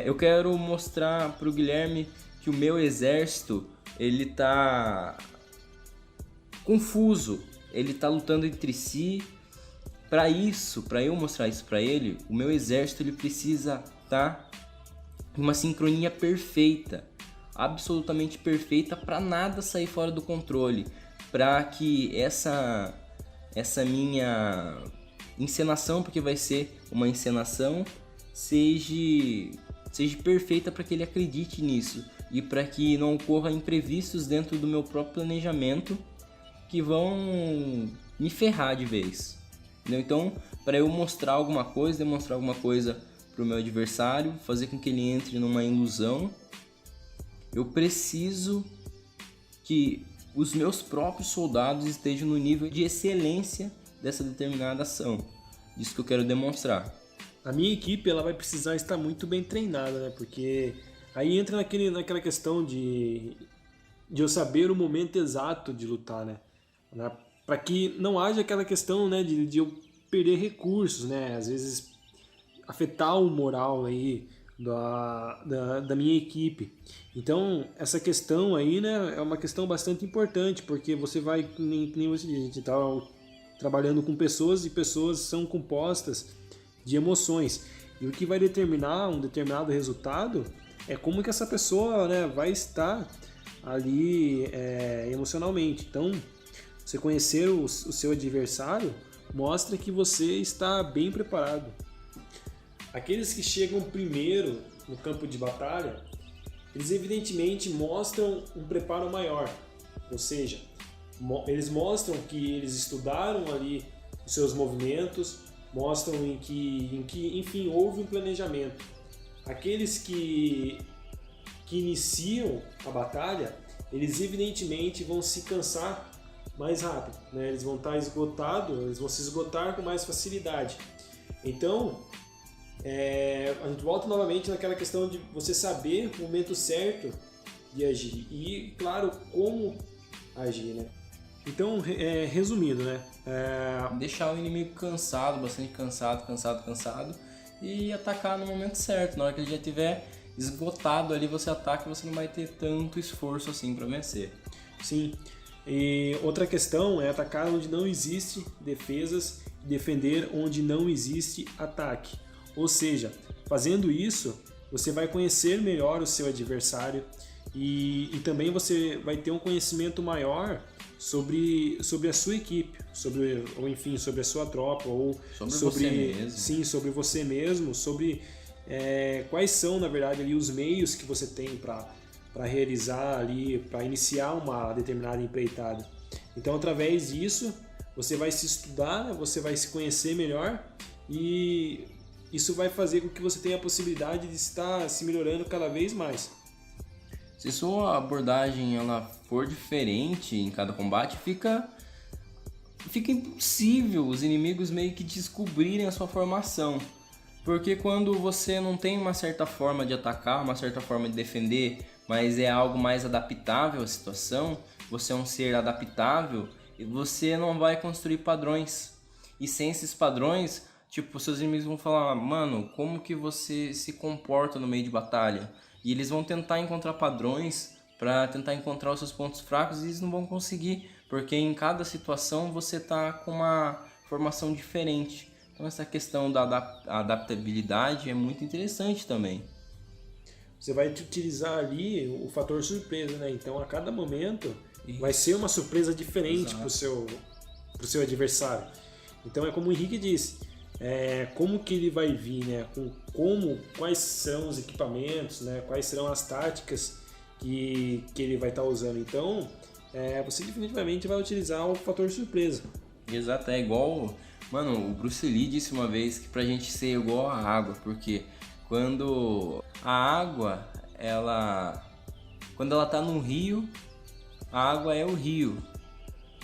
S1: eu quero mostrar para o Guilherme que o meu exército ele tá confuso, ele tá lutando entre si. Para eu mostrar isso para ele, o meu exército ele precisa estar em uma sincronia perfeita, absolutamente perfeita, para nada sair fora do controle, para que essa minha encenação, porque vai ser uma encenação, seja perfeita para que ele acredite nisso e para que não ocorra imprevistos dentro do meu próprio planejamento que vão me ferrar de vez. Entendeu? Então, para eu demonstrar alguma coisa para o meu adversário, fazer com que ele entre numa ilusão, eu preciso que os meus próprios soldados estejam no nível de excelência dessa determinada ação. Disso que eu quero demonstrar.
S2: A minha equipe ela vai precisar estar muito bem treinada, né? Porque aí entra naquela questão de eu saber o momento exato de lutar, né? Para que não haja aquela questão, né, de eu perder recursos, né? Às vezes afetar o moral aí da minha equipe. Então, essa questão aí, né, é uma questão bastante importante, porque você vai, nem você diz, a gente está trabalhando com pessoas e pessoas são compostas de emoções. E o que vai determinar um determinado resultado é como que essa pessoa, né, vai estar ali emocionalmente. Então, você conhecer o seu adversário mostra que você está bem preparado. Aqueles que chegam primeiro no campo de batalha, eles evidentemente mostram um preparo maior. Ou seja, eles mostram que eles estudaram ali os seus movimentos, mostram em que enfim, houve um planejamento. Aqueles que iniciam a batalha, eles evidentemente vão se cansar mais rápido, né? Eles vão estar esgotados, eles vão se esgotar com mais facilidade. Então, a gente volta novamente naquela questão de você saber o momento certo de agir e, claro, como agir, né? Então, resumindo, né?
S1: Deixar o inimigo cansado, bastante cansado e atacar no momento certo. Na hora que ele já estiver esgotado ali, você ataca e você não vai ter tanto esforço assim para vencer.
S2: Sim. E outra questão é atacar onde não existe defesas e defender onde não existe ataque. Ou seja, fazendo isso, você vai conhecer melhor o seu adversário e também você vai ter um conhecimento maior sobre a sua equipe, sobre a sua tropa, ou
S1: você mesmo.
S2: Sim, sobre você mesmo, sobre quais são, na verdade, ali, os meios que você tem para realizar ali, para iniciar uma determinada empreitada. Então, através disso, você vai se estudar, você vai se conhecer melhor e isso vai fazer com que você tenha a possibilidade de estar se melhorando cada vez mais.
S1: Se sua abordagem ela for diferente em cada combate, fica impossível os inimigos meio que descobrirem a sua formação. Porque quando você não tem uma certa forma de atacar, uma certa forma de defender, mas é algo mais adaptável à situação, você é um ser adaptável e você não vai construir padrões. E sem esses padrões, tipo, seus inimigos vão falar, mano, como que você se comporta no meio de batalha? E eles vão tentar encontrar padrões para tentar encontrar os seus pontos fracos e eles não vão conseguir, porque em cada situação você tá com uma formação diferente. Então essa questão da adaptabilidade é muito interessante também.
S2: Você vai utilizar ali o fator surpresa, né? Então a cada momento vai ser uma surpresa diferente pro seu adversário. Então é como o Henrique disse, como que ele vai vir, né? Quais serão os equipamentos, né? Quais serão as táticas que ele vai estar usando. Então você definitivamente vai utilizar o fator surpresa.
S1: Exato, é igual... Mano, o Bruce Lee disse uma vez que pra gente ser igual a água, porque quando a água, quando ela tá no rio, a água é o rio.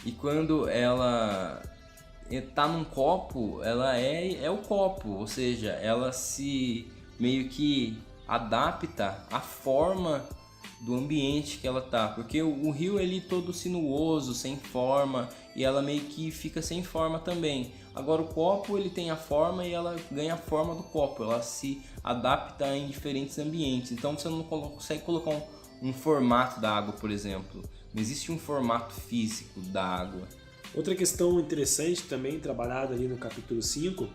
S1: E quando ela tá num copo, ela é o copo, ou seja, ela se meio que adapta à forma do ambiente que ela tá, porque o rio ele todo sinuoso, sem forma, e ela meio que fica sem forma também. Agora o copo ele tem a forma e ela ganha a forma do copo, ela se adapta em diferentes ambientes. Então você não consegue colocar um formato da água, por exemplo. Não existe um formato físico da água.
S2: Outra questão interessante também trabalhada ali no capítulo 5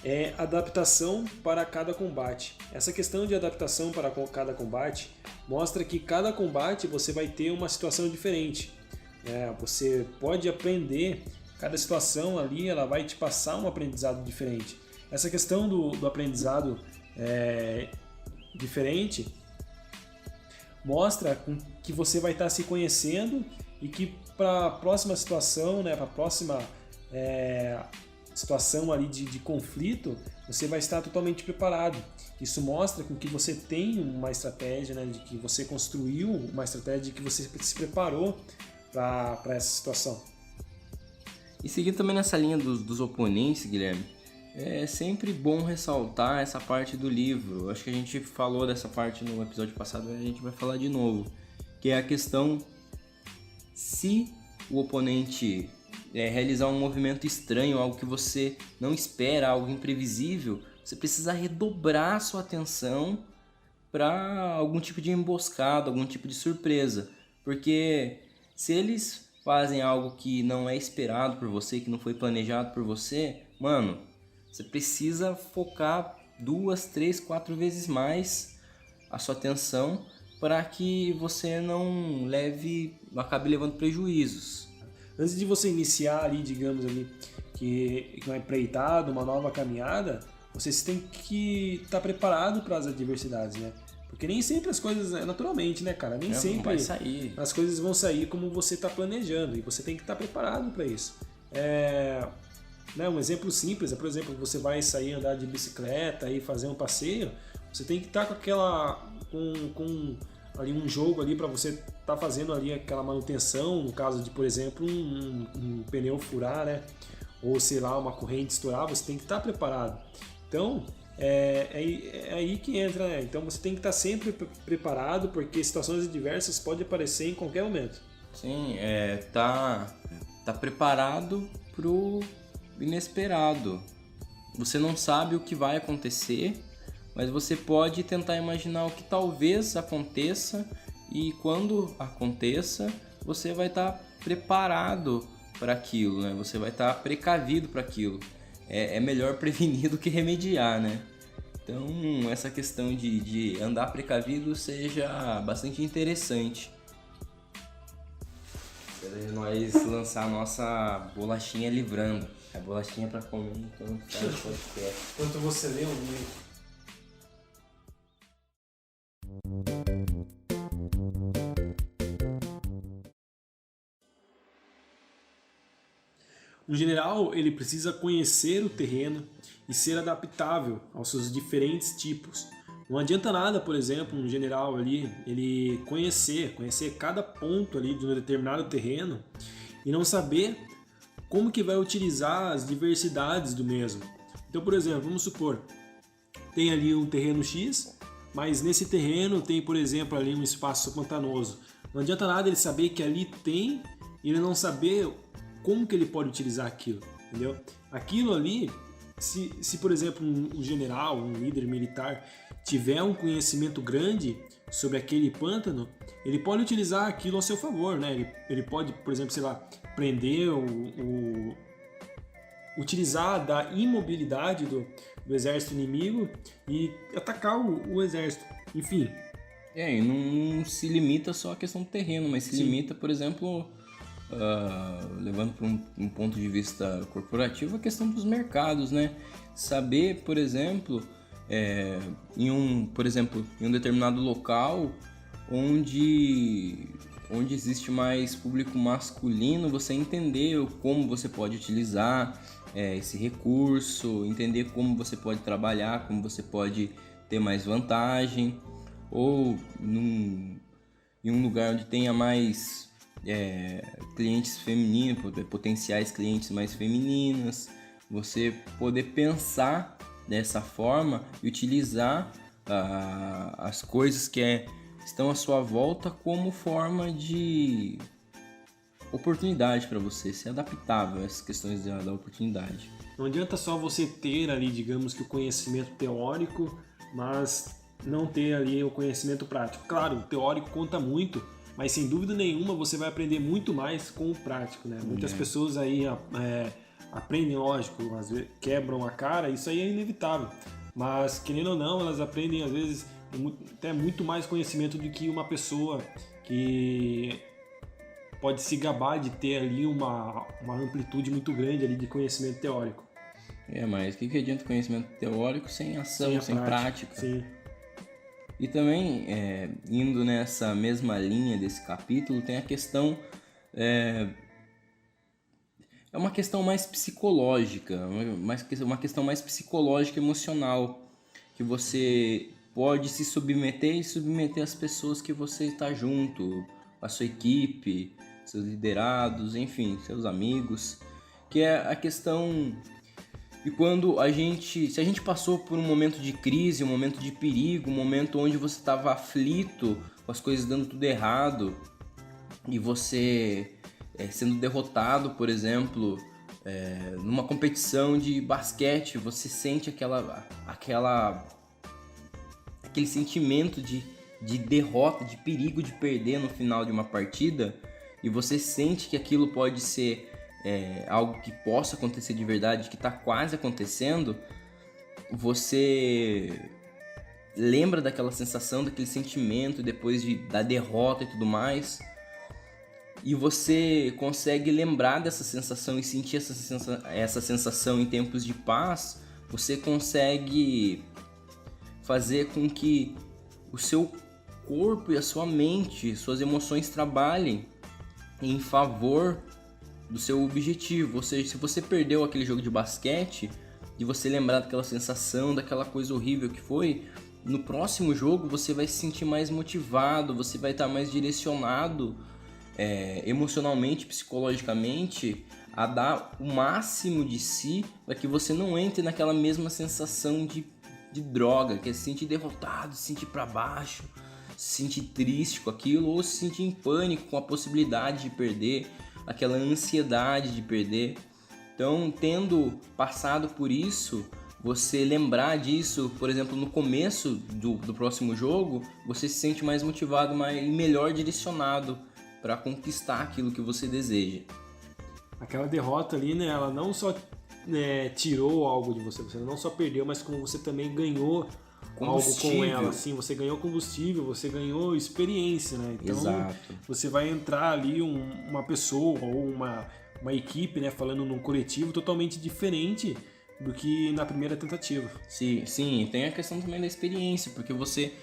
S2: é adaptação para cada combate. Essa questão de adaptação para cada combate mostra que cada combate você vai ter uma situação diferente. Você pode aprender, cada situação ali ela vai te passar um aprendizado diferente. Essa questão do aprendizado diferente mostra que você vai estar se conhecendo e que para a próxima situação, para a próxima situação ali de conflito, você vai estar totalmente preparado. Isso mostra que você tem uma estratégia, de que você construiu uma estratégia, de que você se preparou para essa situação.
S1: E seguindo também nessa linha dos oponentes, Guilherme, é sempre bom ressaltar essa parte do livro. Acho que a gente falou dessa parte no episódio passado, a gente vai falar de novo, que é a questão se o oponente realizar um movimento estranho, algo que você não espera, algo imprevisível, você precisa redobrar sua atenção para algum tipo de emboscada, algum tipo de surpresa, porque se eles fazem algo que não é esperado por você, que não foi planejado por você, mano, você precisa focar 2, 3, 4 vezes mais a sua atenção para que você não acabe levando prejuízos.
S2: Antes de você iniciar ali, digamos ali, que uma empreitada, uma nova caminhada, você tem que estar preparado para as adversidades, né? Porque nem sempre as coisas, naturalmente, né, cara? Nem sempre
S1: vai sair.
S2: As coisas vão sair como você está planejando e você tem que estar preparado para isso. né? Um exemplo simples é, por exemplo, você vai sair andar de bicicleta e fazer um passeio, você tem que estar com com ali um jogo ali para você estar fazendo ali aquela manutenção, no caso de, por exemplo, um pneu furar, né? Ou sei lá, uma corrente estourar, você tem que estar preparado. Então, é aí que entra, né? Então você tem que estar sempre preparado, porque situações adversas podem aparecer em qualquer momento.
S1: Sim, tá preparado pro inesperado. Você não sabe o que vai acontecer, mas você pode tentar imaginar o que talvez aconteça, e quando aconteça, você vai estar preparado para aquilo, né? Você vai estar precavido para aquilo. É melhor prevenir do que remediar, né? Então, essa questão de andar precavido seja bastante interessante. Nós lançar a nossa bolachinha livrando. A bolachinha para comer enquanto faz podcast.
S2: Enquanto você lê um livro. Um general, ele precisa conhecer o terreno e ser adaptável aos seus diferentes tipos. Não adianta nada, por exemplo, um general ali, ele conhecer cada ponto ali de um determinado terreno e não saber como que vai utilizar as diversidades do mesmo. Então, por exemplo, vamos supor, tem ali um terreno X, mas nesse terreno tem, por exemplo, ali um espaço pantanoso. Não adianta nada ele saber que ali tem e ele não saber como que ele pode utilizar aquilo, entendeu? Aquilo ali, se por exemplo um general, um líder militar tiver um conhecimento grande sobre aquele pântano, ele pode utilizar aquilo a seu favor, né? Ele pode, por exemplo, sei lá, prender utilizar da imobilidade do exército inimigo e atacar o exército, enfim.
S1: E não se limita só à questão do terreno, mas se limita, por exemplo, levando para um ponto de vista corporativo, a questão dos mercados, né? Saber, por exemplo, em um determinado local onde existe mais público masculino, você entender como você pode utilizar esse recurso, entender como você pode trabalhar, como você pode ter mais vantagem, ou em um lugar onde tenha mais clientes femininos, potenciais clientes mais femininas, você poder pensar dessa forma e utilizar as coisas que estão à sua volta como forma de oportunidade para você, ser adaptável a essas questões da oportunidade.
S2: Não adianta só você ter ali, digamos que o conhecimento teórico, mas não ter ali o conhecimento prático. Claro, o teórico conta muito, mas sem dúvida nenhuma você vai aprender muito mais com o prático, né? Muitas pessoas aí aprendem, lógico, às vezes quebram a cara, isso aí é inevitável. Mas, querendo ou não, elas aprendem, às vezes, até muito mais conhecimento do que uma pessoa que pode se gabar de ter ali uma amplitude muito grande ali de conhecimento teórico.
S1: Mas o que adianta conhecimento teórico sem ação, sem prática?
S2: Sim.
S1: E também, indo nessa mesma linha desse capítulo, tem a questão... É uma questão mais psicológica, uma questão mais psicológica e emocional, que você pode se submeter e submeter as pessoas que você está junto, a sua equipe, seus liderados, enfim, seus amigos, que é a questão de quando se a gente passou por um momento de crise, um momento de perigo, um momento onde você estava aflito, com as coisas dando tudo errado, e você sendo derrotado, por exemplo, numa competição de basquete, você sente aquele sentimento de derrota, de perigo de perder no final de uma partida, e você sente que aquilo pode ser algo que possa acontecer de verdade, que está quase acontecendo, você lembra daquela sensação, daquele sentimento depois da derrota e tudo mais, e você consegue lembrar dessa sensação e sentir essa sensação em tempos de paz, você consegue fazer com que o seu corpo e a sua mente, suas emoções trabalhem em favor do seu objetivo. Ou seja, se você perdeu aquele jogo de basquete e você lembrar daquela sensação, daquela coisa horrível que foi, no próximo jogo você vai se sentir mais motivado, você vai estar mais direcionado emocionalmente, psicologicamente, a dar o máximo de si para que você não entre naquela mesma sensação de droga, que é se sentir derrotado, se sentir para baixo, se sentir triste com aquilo, ou se sentir em pânico com a possibilidade de perder, aquela ansiedade de perder. Então, tendo passado por isso, você lembrar disso, por exemplo, no começo do próximo jogo, você se sente mais motivado e melhor direcionado para conquistar aquilo que você deseja.
S2: Aquela derrota ali, né, ela não só tirou algo de você, você não só perdeu, mas como você também ganhou algo com ela, assim, você ganhou combustível, você ganhou experiência, né? Então,
S1: exato,
S2: você vai entrar ali uma pessoa ou uma equipe, né, falando num coletivo totalmente diferente do que na primeira tentativa.
S1: Sim, tem a questão também da experiência, porque você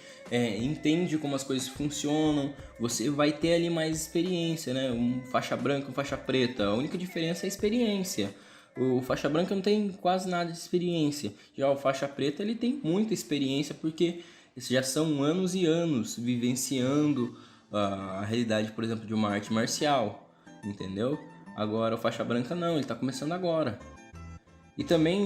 S1: entende como as coisas funcionam, você vai ter ali mais experiência, né? Um faixa branca, um faixa preta, a única diferença é a experiência. O faixa branca não tem quase nada de experiência, já o faixa preta ele tem muita experiência, porque já são anos e anos vivenciando a realidade, por exemplo, de uma arte marcial, entendeu? Agora o faixa branca não, ele está começando agora. E também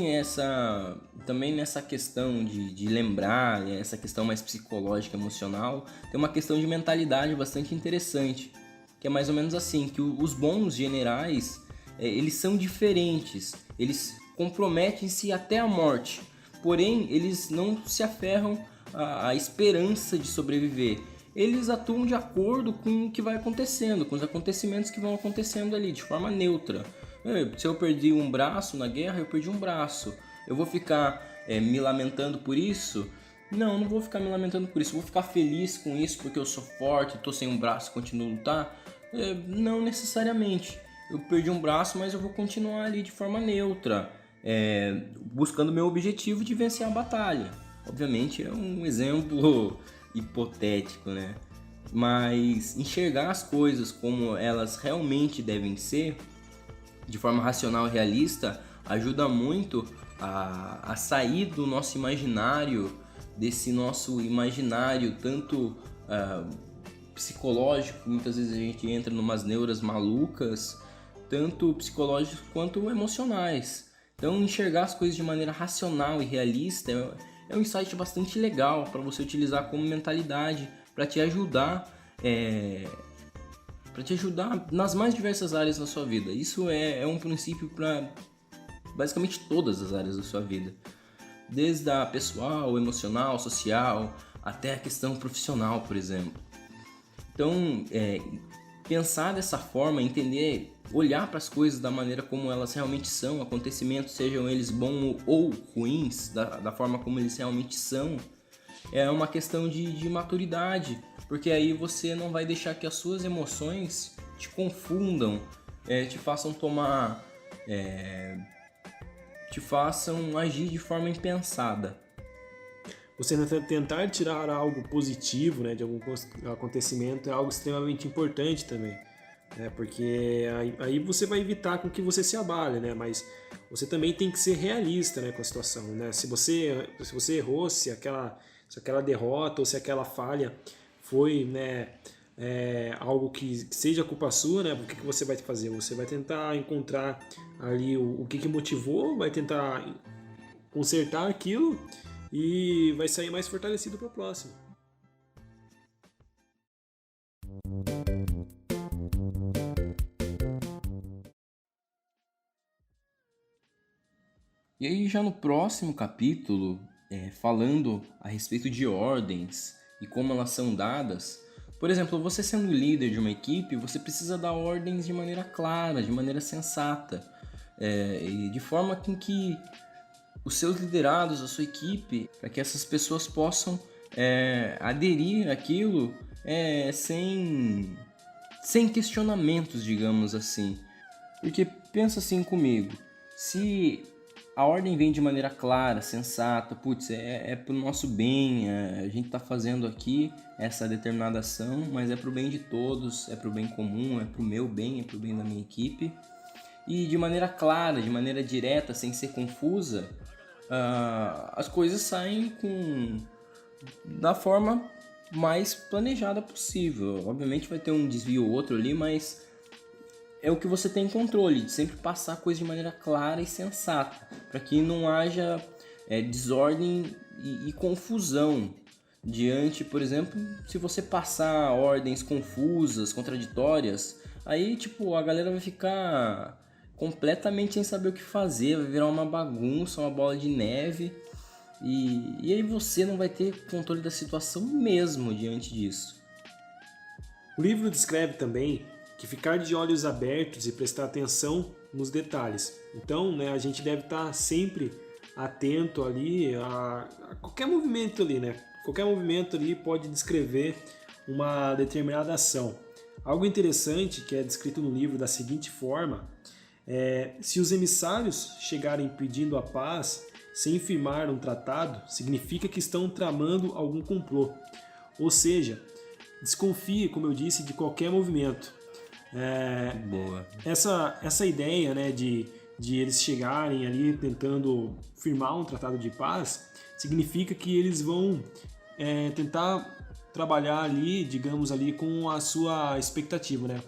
S1: nessa questão de lembrar, essa questão mais psicológica, emocional, tem uma questão de mentalidade bastante interessante, que é mais ou menos assim, que os bons generais, eles são diferentes, eles comprometem-se até a morte, porém eles não se aferram à esperança de sobreviver. Eles atuam de acordo com o que vai acontecendo, com os acontecimentos que vão acontecendo ali, de forma neutra. Se eu perdi um braço na guerra, eu perdi um braço. Eu vou ficar me lamentando por isso? Não vou ficar me lamentando por isso. Vou ficar feliz com isso porque eu sou forte, estou sem um braço e continuo a lutar? Não necessariamente. Eu perdi um braço, mas eu vou continuar ali de forma neutra, buscando meu objetivo de vencer a batalha. Obviamente é um exemplo hipotético, né? Mas enxergar as coisas como elas realmente devem ser, de forma racional e realista, ajuda muito a sair do nosso imaginário, desse nosso imaginário tanto psicológico, muitas vezes a gente entra numas neuras malucas, tanto psicológicas quanto emocionais. Então enxergar as coisas de maneira racional e realista é um insight bastante legal para você utilizar como mentalidade, para te ajudar nas mais diversas áreas da sua vida. Isso é um princípio para basicamente todas as áreas da sua vida, desde a pessoal, emocional, social, até a questão profissional, por exemplo. Então, pensar dessa forma, entender, olhar para as coisas da maneira como elas realmente são, acontecimentos, sejam eles bons ou ruins, da forma como eles realmente são, é uma questão de maturidade, porque aí você não vai deixar que as suas emoções te confundam, te façam te façam agir de forma impensada.
S2: Você tentar tirar algo positivo, né, de algum acontecimento é algo extremamente importante também, né, porque aí você vai evitar com que você se abale, né, mas você também tem que ser realista, né, com a situação, né, se você errou, se aquela derrota ou se aquela falha foi, né, algo que seja culpa sua, né, o que você vai fazer? Você vai tentar encontrar ali o que motivou, vai tentar consertar aquilo e vai sair mais fortalecido para a próxima.
S1: E aí já no próximo capítulo, falando a respeito de ordens e como elas são dadas, por exemplo, você sendo líder de uma equipe, você precisa dar ordens de maneira clara, de maneira sensata, e de forma com que os seus liderados, a sua equipe, para que essas pessoas possam aderir àquilo sem questionamentos, digamos assim. Porque pensa assim comigo, se a ordem vem de maneira clara, sensata, putz, é pro nosso bem, a gente tá fazendo aqui essa determinada ação, mas é pro bem de todos, é pro bem comum, é pro meu bem, é pro bem da minha equipe. e de maneira clara, de maneira direta, sem ser confusa, as coisas saem da forma mais planejada possível. Obviamente vai ter um desvio ou outro ali, mas é o que você tem controle, de sempre passar a coisa de maneira clara e sensata, para que não haja desordem e confusão diante, por exemplo, se você passar ordens confusas, contraditórias, aí tipo a galera vai ficar completamente sem saber o que fazer, vai virar uma bagunça, uma bola de neve, e aí você não vai ter controle da situação mesmo diante disso.
S2: O livro descreve também que ficar de olhos abertos e prestar atenção nos detalhes. Então, né, a gente deve estar sempre atento ali a qualquer movimento ali, né? Qualquer movimento ali pode descrever uma determinada ação. Algo interessante que é descrito no livro da seguinte forma: se os emissários chegarem pedindo a paz sem firmar um tratado, significa que estão tramando algum complô. Ou seja, desconfie, como eu disse, de qualquer movimento.
S1: Boa.
S2: Essa ideia, né, de eles chegarem ali tentando firmar um tratado de paz, significa que eles vão tentar trabalhar ali, digamos ali, com a sua expectativa, né?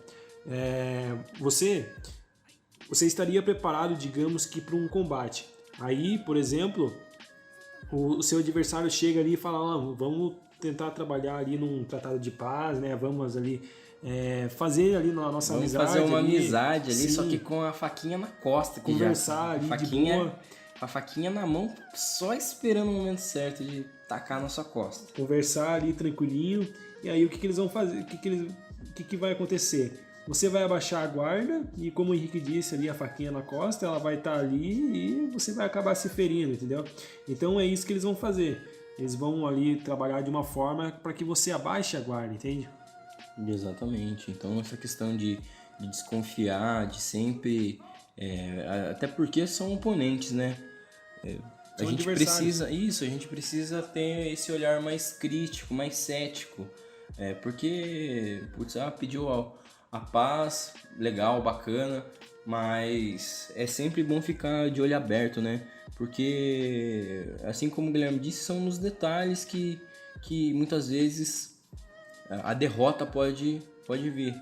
S2: Você estaria preparado, digamos que para um combate. Aí, por exemplo, o seu adversário chega ali e fala: vamos tentar trabalhar ali num tratado de paz, né? Vamos ali fazer ali na nossa amizade.
S1: Vamos fazer uma amizade ali,
S2: sim,
S1: só que com a faquinha na costa.
S2: Conversar ali
S1: faquinha,
S2: de boa.
S1: A faquinha na mão, só esperando o momento certo de tacar na sua costa.
S2: Conversar ali tranquilinho. E aí o que eles vão fazer? O que vai acontecer? Você vai abaixar a guarda e, como o Henrique disse ali, a faquinha na costa, ela vai estar ali e você vai acabar se ferindo, entendeu? Então é isso que eles vão fazer. Eles vão ali trabalhar de uma forma para que você abaixe a guarda, entende?
S1: Exatamente. Então essa questão de desconfiar, de sempre... até porque são oponentes, né? A gente precisa ter esse olhar mais crítico, mais cético. Porque, pediu a paz, legal, bacana, mas é sempre bom ficar de olho aberto, né? Porque, assim como o Guilherme disse, são nos detalhes que muitas vezes a derrota pode vir.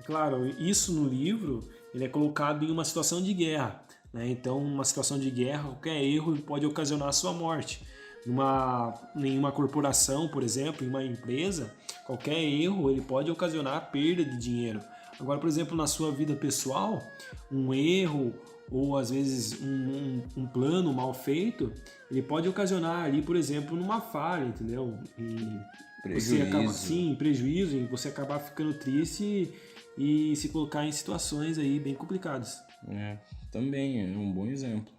S2: Claro, isso no livro ele é colocado em uma situação de guerra, né? Então, numa situação de guerra, qualquer erro pode ocasionar a sua morte. Em uma corporação, por exemplo, em uma empresa, qualquer erro ele pode ocasionar perda de dinheiro. Agora, por exemplo, na sua vida pessoal, um erro ou às vezes um plano mal feito, ele pode ocasionar ali, por exemplo, numa falha, entendeu?
S1: Prejuízo.
S2: Você acaba, sim, prejuízo, e você acabar ficando triste e se colocar em situações aí bem complicadas.
S1: Também é um bom exemplo.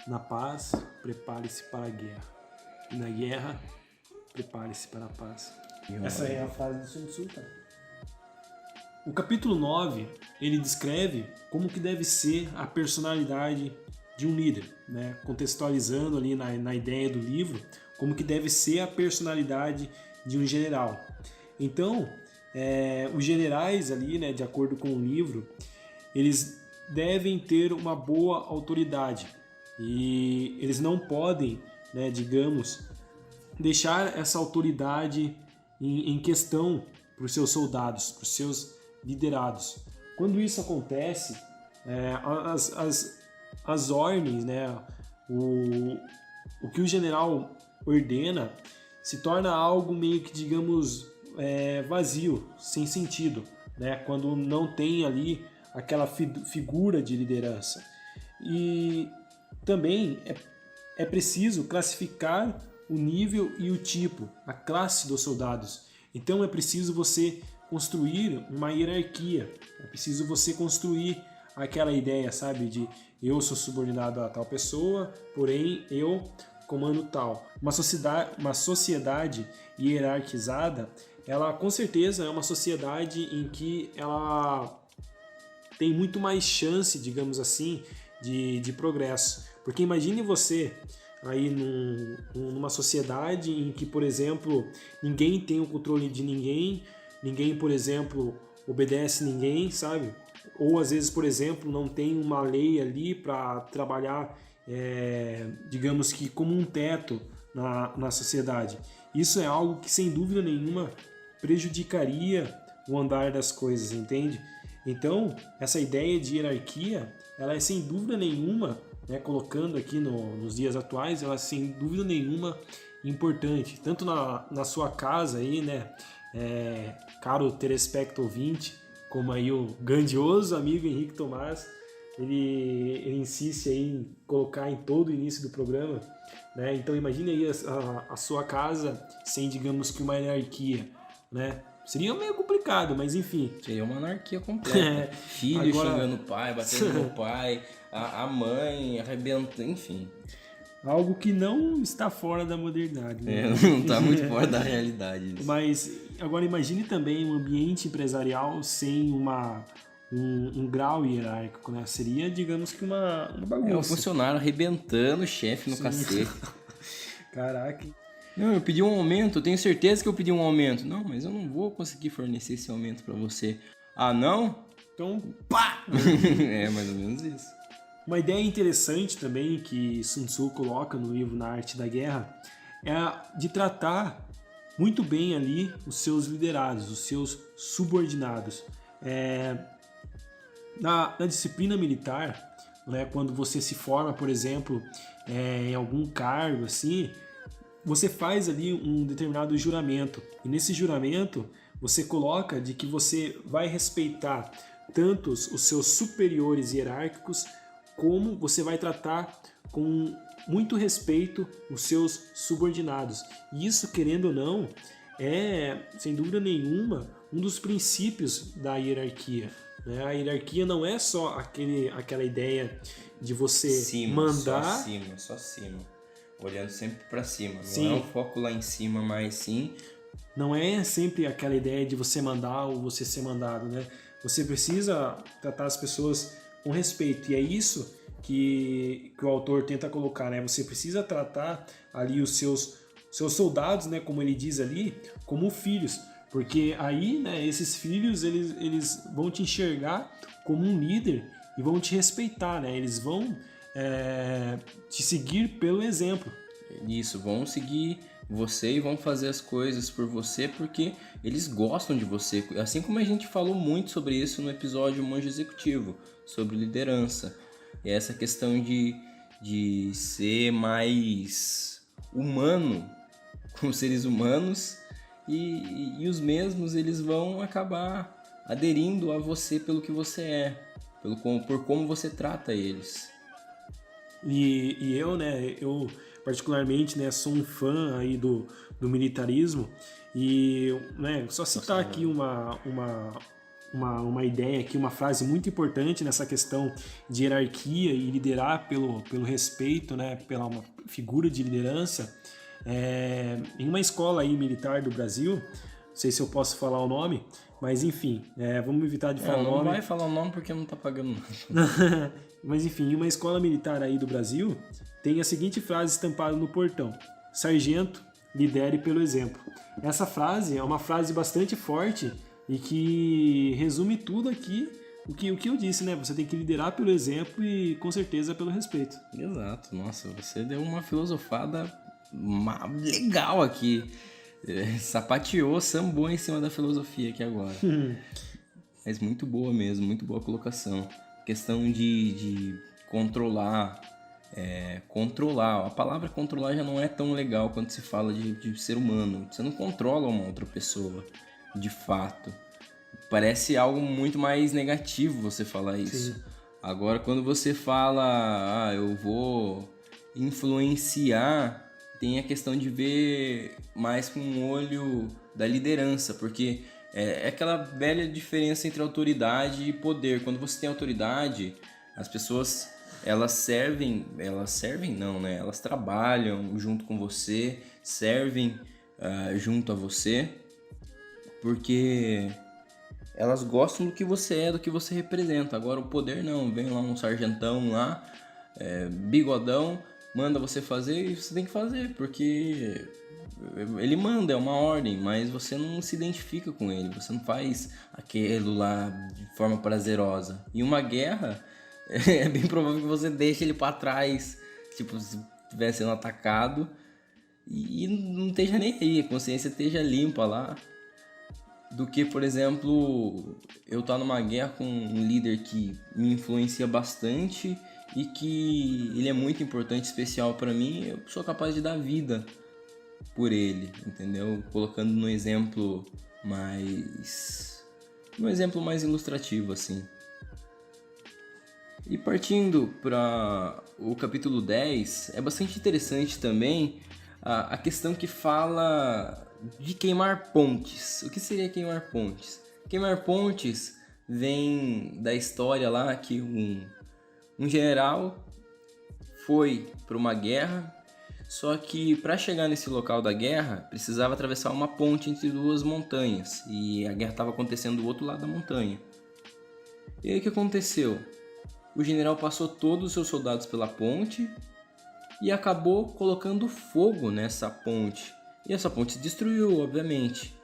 S2: Na paz, prepare-se para a guerra. E na guerra, prepare-se para a paz. Essa é a frase do Sun Tzu, tá? O capítulo 9, ele descreve como que deve ser a personalidade de um líder, né? Contextualizando ali na ideia do livro, como que deve ser a personalidade de um general. Então, os generais ali, né, de acordo com o livro, eles devem ter uma boa autoridade. E eles não podem, né, digamos, deixar essa autoridade em questão para os seus soldados, para os seus liderados. Quando isso acontece, as ordens, né, o que o general ordena se torna algo meio que, digamos, vazio, sem sentido, né, quando não tem ali aquela figura de liderança. E também é preciso classificar o nível e o tipo, a classe dos soldados. Então é preciso você construir uma hierarquia, é preciso você construir aquela ideia, sabe, de eu sou subordinado a tal pessoa, porém eu comando tal. Uma sociedade hierarquizada, ela com certeza é uma sociedade em que ela tem muito mais chance, digamos assim, de progresso. Porque imagine você aí numa sociedade em que, por exemplo, ninguém tem o controle de ninguém, por exemplo, obedece ninguém, sabe? ou às vezes, por exemplo, não tem uma lei ali para trabalhar, digamos que como um teto na sociedade. Isso é algo que sem dúvida nenhuma prejudicaria o andar das coisas, entende? Então, essa ideia de hierarquia, ela é sem dúvida nenhuma, né, colocando aqui nos dias atuais, ela é sem dúvida nenhuma importante, tanto na sua casa aí, né, caro telespecto ouvinte, como aí o grandioso amigo Henrique Tomás, ele insiste aí em colocar em todo o início do programa, né? Então imagine aí a sua casa sem, digamos que, uma hierarquia, né? Seria meio complicado, mas enfim.
S1: Seria uma anarquia completa. Filho xingando o pai, batendo no pai, a mãe arrebentando, enfim.
S2: Algo que não está fora da modernidade. Né?
S1: Não está muito fora da realidade. Isso.
S2: Mas agora imagine também um ambiente empresarial sem um grau hierárquico, né? Seria, digamos que uma bagunça.
S1: Um funcionário arrebentando o chefe no cacete.
S2: Caraca.
S1: Não, eu pedi um aumento, eu tenho certeza que eu pedi um aumento. Não, mas eu não vou conseguir fornecer esse aumento para você. Ah, não?
S2: Então, pá!
S1: É mais ou menos isso.
S2: Uma ideia interessante também que Sun Tzu coloca no livro Na Arte da Guerra é a de tratar muito bem ali os seus liderados, os seus subordinados. Na disciplina militar, né, quando você se forma, por exemplo, em algum cargo assim, você faz ali um determinado juramento. E nesse juramento você coloca de que você vai respeitar tanto os seus superiores hierárquicos, como você vai tratar com muito respeito os seus subordinados. E isso, querendo ou não, é, sem dúvida nenhuma, um dos princípios da hierarquia. Né? A hierarquia não é só aquela ideia de você mandar...
S1: Só cima. Olhando sempre para cima.
S2: Sim.
S1: Não é um foco lá em cima, mas sim...
S2: Não é sempre aquela ideia de você mandar ou você ser mandado, né? Você precisa tratar as pessoas com respeito. E é isso que o autor tenta colocar, né? Você precisa tratar ali os seus soldados, né? Como ele diz ali, como filhos. Porque aí, né, esses filhos, eles vão te enxergar como um líder e vão te respeitar, né? Eles vão te seguir pelo exemplo.
S1: Isso, vão seguir você e vão fazer as coisas por você porque eles gostam de você. Assim como a gente falou muito sobre isso no episódio Monge Executivo, sobre liderança. E essa questão de ser mais humano com os seres humanos e os mesmos eles vão acabar aderindo a você pelo que você é, por como você trata eles.
S2: E eu, né, eu particularmente, né, sou um fã aí do militarismo e, né, só citar aqui uma ideia aqui, uma frase muito importante nessa questão de hierarquia e liderar pelo respeito, né, pela uma figura de liderança. Em uma escola aí militar do Brasil, não sei se eu posso falar o nome, mas enfim, vamos evitar de falar o nome.
S1: Não vai falar o nome porque não tá pagando nada.
S2: Mas enfim, em uma escola militar aí do Brasil, tem a seguinte frase estampada no portão: Sargento, lidere pelo exemplo. Essa frase é uma frase bastante forte e que resume tudo aqui, o que eu disse, né? Você tem que liderar pelo exemplo e, com certeza, pelo respeito.
S1: Exato. Nossa, você deu uma filosofada legal aqui. Sapateou, sambou em cima da filosofia aqui agora. Mas muito boa mesmo, muito boa colocação. Questão de controlar. Controlar. A palavra controlar já não é tão legal quando se fala de ser humano. Você não controla uma outra pessoa, de fato. Parece algo muito mais negativo você falar isso. Sim. Agora, quando você fala, eu vou influenciar, tem a questão de ver mais com o olho da liderança, porque é aquela velha diferença entre autoridade e poder. Quando você tem autoridade, as pessoas elas trabalham junto com você, servem junto a você, porque elas gostam do que você é, do que você representa. Agora o poder não, vem lá um sargentão lá, bigodão, manda você fazer e você tem que fazer, porque ele manda, é uma ordem, mas você não se identifica com ele, você não faz aquilo lá de forma prazerosa. Em uma guerra, é bem provável que você deixe ele pra trás, tipo, se estiver sendo atacado, e não esteja nem aí, a consciência esteja limpa lá. Do que, por exemplo, eu estar numa guerra com um líder que me influencia bastante e que ele é muito importante, especial pra mim, eu sou capaz de dar vida por ele, entendeu? Colocando no exemplo mais ilustrativo, assim. E partindo para o capítulo 10, é bastante interessante também a questão que fala de queimar pontes. O que seria queimar pontes? Queimar pontes vem da história lá que um general foi para uma guerra, só que para chegar nesse local da guerra precisava atravessar uma ponte entre duas montanhas e a guerra estava acontecendo do outro lado da montanha. E aí o que aconteceu? O general passou todos os seus soldados pela ponte e acabou colocando fogo nessa ponte. E essa ponte se destruiu, obviamente.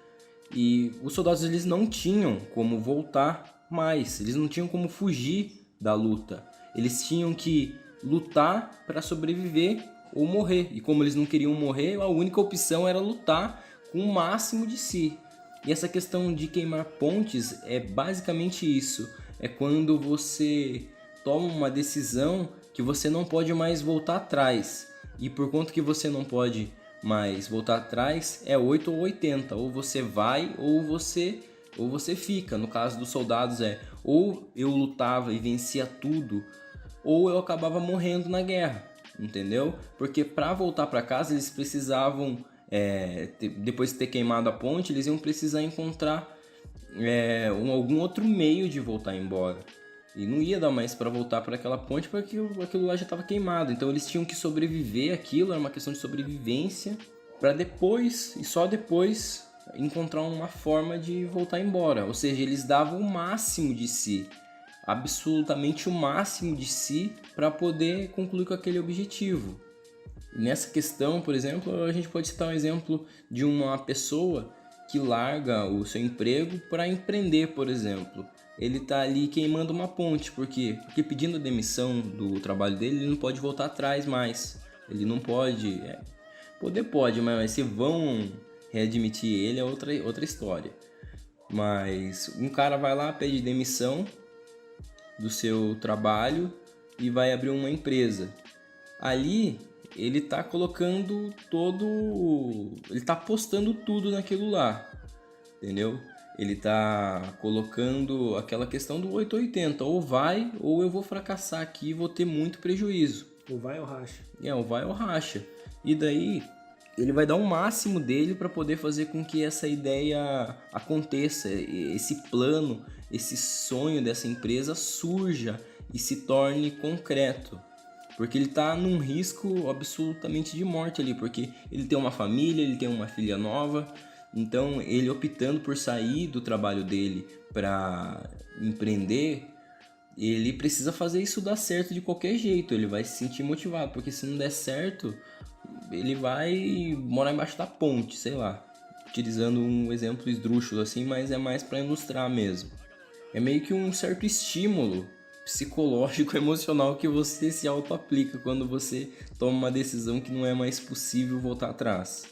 S1: E os soldados eles não tinham como voltar mais, eles não tinham como fugir da luta. Eles tinham que lutar para sobreviver ou morrer. E como eles não queriam morrer, a única opção era lutar com o máximo de si. E essa questão de queimar pontes é basicamente isso. É quando você toma uma decisão que você não pode mais voltar atrás. E por conta que você não pode mais voltar atrás, é 8 ou 80. Ou você vai ou você fica. No caso dos soldados ou eu lutava e vencia tudo, ou eu acabava morrendo na guerra, entendeu? Porque para voltar para casa eles precisavam, depois de ter queimado a ponte, eles iam precisar encontrar algum outro meio de voltar embora. E não ia dar mais para voltar para aquela ponte porque aquilo lá já estava queimado. Então eles tinham que sobreviver aquilo, era uma questão de sobrevivência, para depois, e só depois, encontrar uma forma de voltar embora. Ou seja, eles davam o máximo de si, absolutamente o máximo de si, para poder concluir com aquele objetivo. E nessa questão, por exemplo, a gente pode citar um exemplo de uma pessoa que larga o seu emprego para empreender, por exemplo. Ele tá ali queimando uma ponte, por quê? Porque pedindo a demissão do trabalho dele, ele não pode voltar atrás mais. Ele não pode... Poder pode, mas se vão readmitir ele é outra história. Mas um cara vai lá, pede demissão do seu trabalho e vai abrir uma empresa. Ali, ele tá colocando ele tá apostando tudo naquilo lá, entendeu? Ele tá colocando aquela questão do 880, ou vai ou eu vou fracassar aqui e vou ter muito prejuízo.
S2: Ou vai ou racha.
S1: Ou vai ou racha. E daí ele vai dar o máximo dele para poder fazer com que essa ideia aconteça, esse plano, esse sonho dessa empresa surja e se torne concreto. Porque ele está num risco absolutamente de morte ali, porque ele tem uma família, ele tem uma filha nova. Então, ele optando por sair do trabalho dele para empreender, ele precisa fazer isso dar certo de qualquer jeito. Ele vai se sentir motivado, porque se não der certo, ele vai morar embaixo da ponte, sei lá. Utilizando um exemplo esdrúxulo assim, mas é mais para ilustrar mesmo. É meio que um certo estímulo psicológico, emocional que você se auto-aplica quando você toma uma decisão que não é mais possível voltar atrás.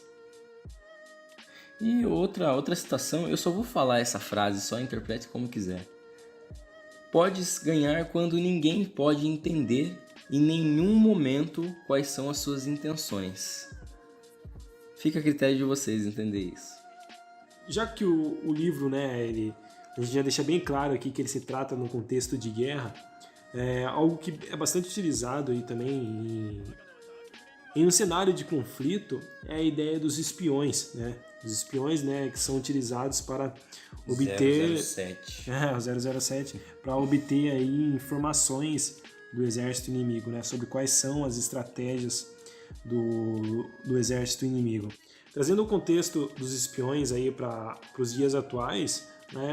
S1: E outra citação, eu só vou falar essa frase, só interprete como quiser. Podes ganhar quando ninguém pode entender em nenhum momento quais são as suas intenções. Fica a critério de vocês entender isso.
S2: Já que o livro, a gente já deixa bem claro aqui que ele se trata num contexto de guerra, algo que é bastante utilizado aí também em um cenário de conflito é a ideia dos espiões, né? Os espiões, que são utilizados para obter...
S1: 007.
S2: O 007, para obter aí informações do exército inimigo, sobre quais são as estratégias do exército inimigo. Trazendo o contexto dos espiões aí para os dias atuais,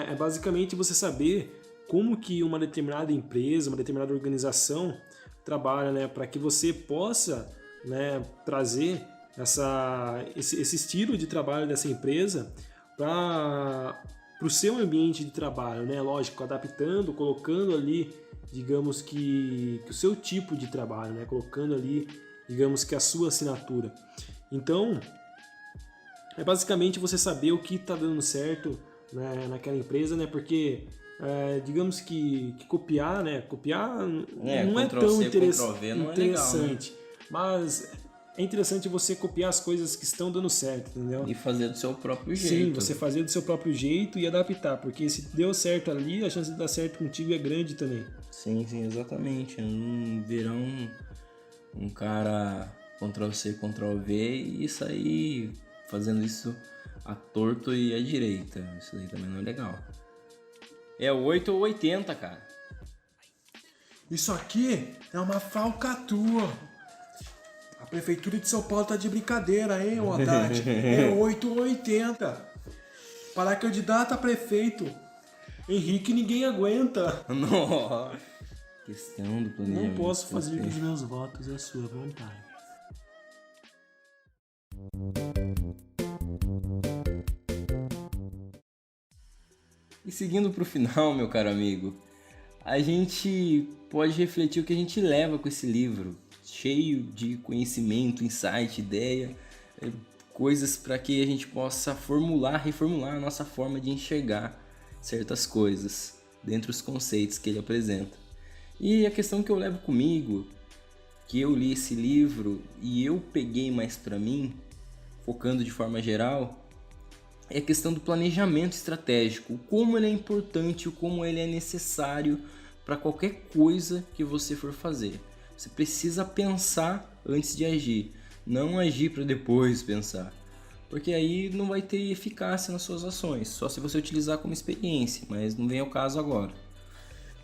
S2: é basicamente você saber como que uma determinada empresa, uma determinada organização trabalha, para que você possa trazer esse estilo de trabalho dessa empresa para o seu ambiente de trabalho, né? Lógico, adaptando, colocando ali, digamos que o seu tipo de trabalho, né? Colocando ali, digamos que a sua assinatura. Então, é basicamente você saber o que está dando certo, né, naquela empresa, né? Porque digamos que copiar, né? Copiar não é tão interessante,
S1: né?
S2: Mas é interessante você copiar as coisas que estão dando certo, entendeu?
S1: E fazer do seu próprio jeito.
S2: Sim, você fazer do seu próprio jeito e adaptar, porque se deu certo ali, a chance de dar certo contigo é grande também.
S1: Sim, exatamente. Não virar um cara Ctrl-C, Ctrl-V e sair fazendo isso à torto e à direita. Isso daí também não é legal. É 8 ou 80, cara.
S3: Isso aqui é uma falcatrua. A prefeitura de São Paulo tá de brincadeira, hein, ô Haddad? É 8 ou 80. Para candidato a prefeito, Henrique ninguém aguenta.
S1: Nossa. Questão do planejamento.
S3: Não posso fazer dos meus votos a sua vontade.
S1: E seguindo pro final, meu caro amigo, a gente pode refletir o que a gente leva com esse livro, cheio de conhecimento, insight, ideia, coisas para que a gente possa reformular a nossa forma de enxergar certas coisas dentro dos conceitos que ele apresenta. E a questão que eu levo comigo, que eu li esse livro e eu peguei mais para mim, focando de forma geral, é a questão do planejamento estratégico, como ele é importante, como ele é necessário para qualquer coisa que você for fazer. Você precisa pensar antes de agir, não agir para depois pensar, porque aí não vai ter eficácia nas suas ações, só se você utilizar como experiência, mas não vem ao caso agora.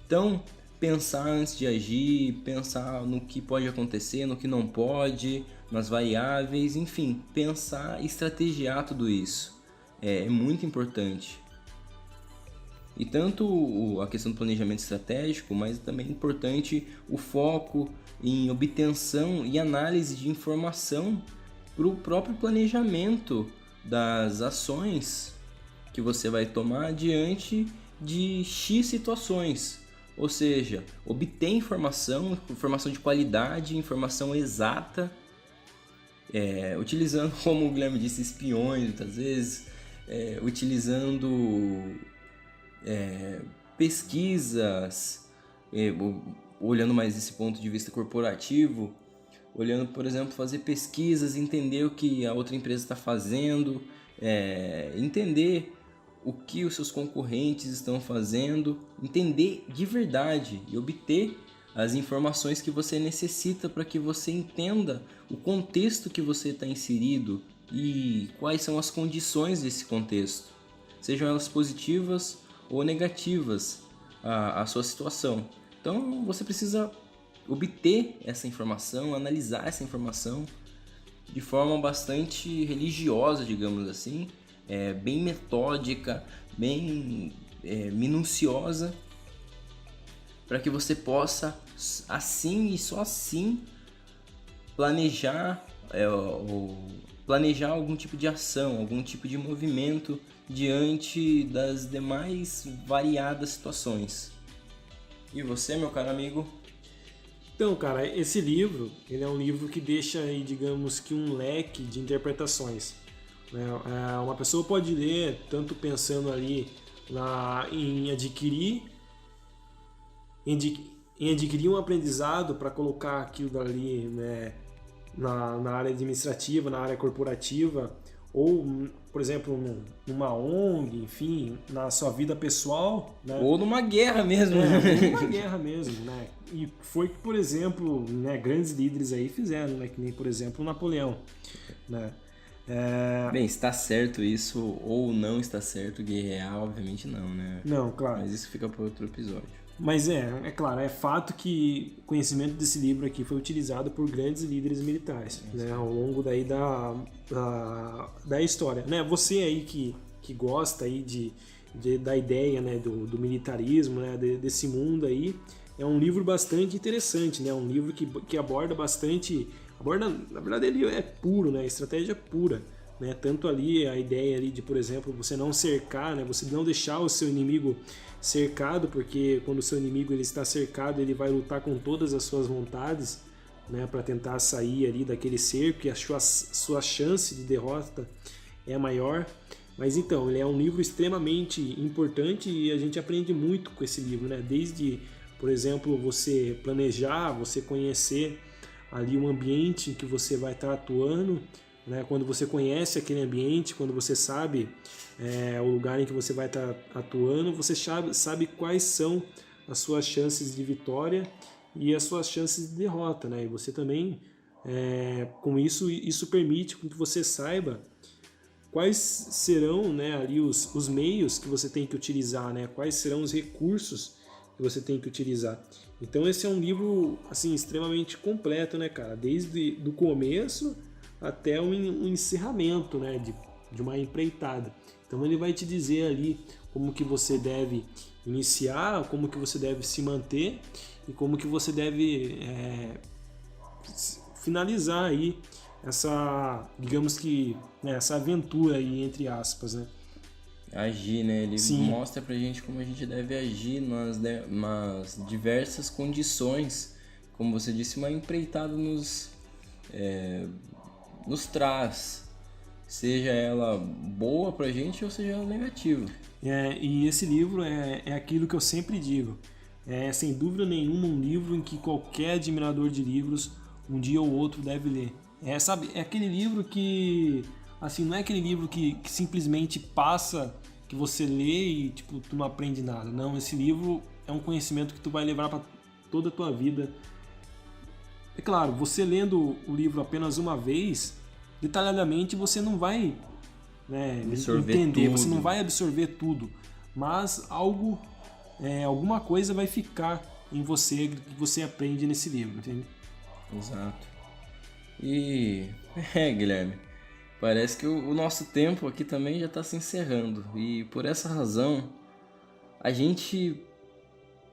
S1: Então, pensar antes de agir, pensar no que pode acontecer, no que não pode, nas variáveis, enfim, pensar e estrategiar tudo isso. É muito importante. E tanto a questão do planejamento estratégico, mas também é importante o foco em obtenção e análise de informação para o próprio planejamento das ações que você vai tomar diante de X situações. Ou seja, obter informação de qualidade, informação exata, utilizando, como o Guilherme disse, espiões muitas vezes, utilizando pesquisas, olhando mais desse ponto de vista corporativo, olhando, por exemplo, fazer pesquisas, entender o que a outra empresa está fazendo, entender o que os seus concorrentes estão fazendo, entender de verdade e obter as informações que você necessita para que você entenda o contexto que você está inserido e quais são as condições desse contexto, sejam elas positivas ou negativas à sua situação. Então você precisa obter essa informação, analisar essa informação de forma bastante religiosa, digamos assim, bem metódica, bem minuciosa, para que você possa, assim e só assim, planejar algum tipo de ação, algum tipo de movimento diante das demais variadas situações. E você, meu caro amigo?
S2: Então, cara, esse livro, ele é um livro que deixa aí, digamos que um leque de interpretações. Uma pessoa pode ler tanto pensando ali em adquirir um aprendizado para colocar aquilo dali, né, na área administrativa, na área corporativa, ou, por exemplo, numa ONG, enfim, na sua vida pessoal, né?
S1: Ou numa guerra mesmo.
S2: Numa guerra mesmo, né? E foi que, por exemplo, né, grandes líderes aí fizeram, né? Que nem, por exemplo, o Napoleão, né?
S1: Bem, está certo isso ou não está certo guerrear? Obviamente não, né?
S2: Não, claro.
S1: Mas isso fica para outro episódio.
S2: Mas é claro, é fato que o conhecimento desse livro aqui foi utilizado por grandes líderes militares, né, ao longo daí da história. Né? Você aí que gosta aí da ideia, né, do militarismo, né, desse mundo aí, é um livro bastante interessante, né? Um livro que aborda bastante aborda, na verdade ele é puro, né? Estratégia pura, né? Tanto ali a ideia ali de, por exemplo, você não cercar, né? Você não deixar o seu inimigo cercado, porque quando o seu inimigo ele está cercado, ele vai lutar com todas as suas vontades, né? Para tentar sair ali daquele cerco, e a sua chance de derrota é maior. Mas então, ele é um livro extremamente importante e a gente aprende muito com esse livro, né? Desde, por exemplo, você planejar, você conhecer ali um ambiente em que você vai estar atuando, né? Quando você conhece aquele ambiente, quando você sabe o lugar em que você vai estar atuando, você sabe quais são as suas chances de vitória e as suas chances de derrota, né? E você também, com isso permite que você saiba quais serão, né, ali os meios que você tem que utilizar, né? Quais serão os recursos que você tem que utilizar. Então esse é um livro assim extremamente completo, né, cara? Desde do começo até o encerramento, né, de uma empreitada. Então ele vai te dizer ali como que você deve iniciar, como que você deve se manter e como que você deve finalizar aí essa, digamos que, né, essa aventura aí, entre aspas, né?
S1: Agir, né? Ele
S2: Sim.
S1: mostra pra gente como a gente deve agir nas diversas condições. Como você disse, uma empreitada nos traz, seja ela boa pra gente ou seja ela negativa.
S2: E esse livro é aquilo que eu sempre digo. É sem dúvida nenhuma um livro em que qualquer admirador de livros um dia ou outro deve ler. Sabe, é aquele livro que, assim, não é aquele livro que simplesmente passa, que você lê e tipo, tu não aprende nada. Não, esse livro é um conhecimento que tu vai levar para toda a tua vida. É claro, você lendo o livro apenas uma vez, detalhadamente você não vai, né, entender,
S1: tudo.
S2: você não vai absorver tudo, mas alguma coisa vai ficar em você que você aprende nesse livro, entende?
S1: Exato. E, Guilherme, parece que o nosso tempo aqui também já está se encerrando. E por essa razão, a gente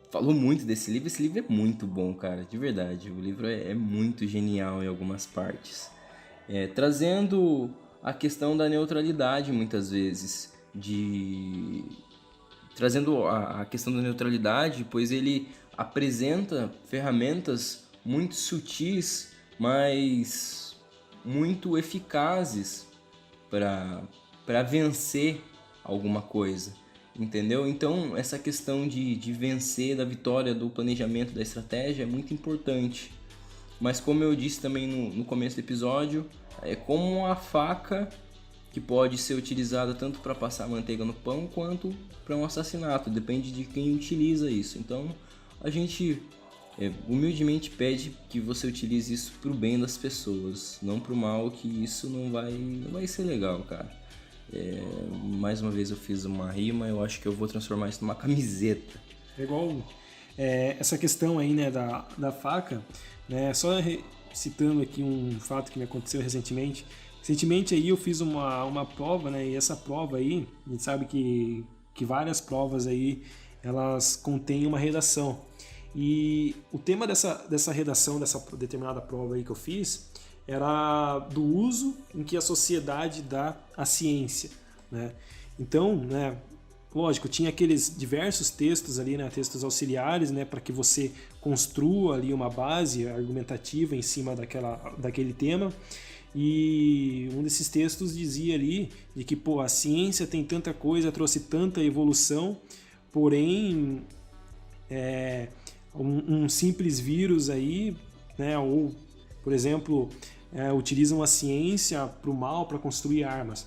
S1: falou muito desse livro. Esse livro é muito bom, cara, de verdade. O livro é muito genial em algumas partes. Trazendo a questão da neutralidade, muitas vezes. Trazendo a questão da neutralidade, pois ele apresenta ferramentas muito sutis, mas muito eficazes para vencer alguma coisa, entendeu? Então essa questão de vencer, da vitória, do planejamento, da estratégia é muito importante. Mas como eu disse também no começo do episódio, é como a faca que pode ser utilizada tanto para passar manteiga no pão quanto para um assassinato, depende de quem utiliza isso. Então a gente humildemente pede que você utilize isso pro bem das pessoas, não pro mal, que isso não vai ser legal, cara. Mais uma vez eu fiz uma rima, eu acho que eu vou transformar isso numa camiseta.
S2: É igual essa questão aí, né, da faca, né, só citando aqui um fato que me aconteceu recentemente. Recentemente aí eu fiz uma prova, né, e essa prova aí, a gente sabe que várias provas aí, elas contêm uma redação. E o tema dessa redação, dessa determinada prova aí que eu fiz, era do uso em que a sociedade dá à ciência, né? Então, né, lógico, tinha aqueles diversos textos ali, né, textos auxiliares, né, para que você construa ali uma base argumentativa em cima daquele tema. E um desses textos dizia ali de que, a ciência tem tanta coisa, trouxe tanta evolução, porém um simples vírus aí, né, ou, por exemplo, utilizam a ciência para o mal, para construir armas.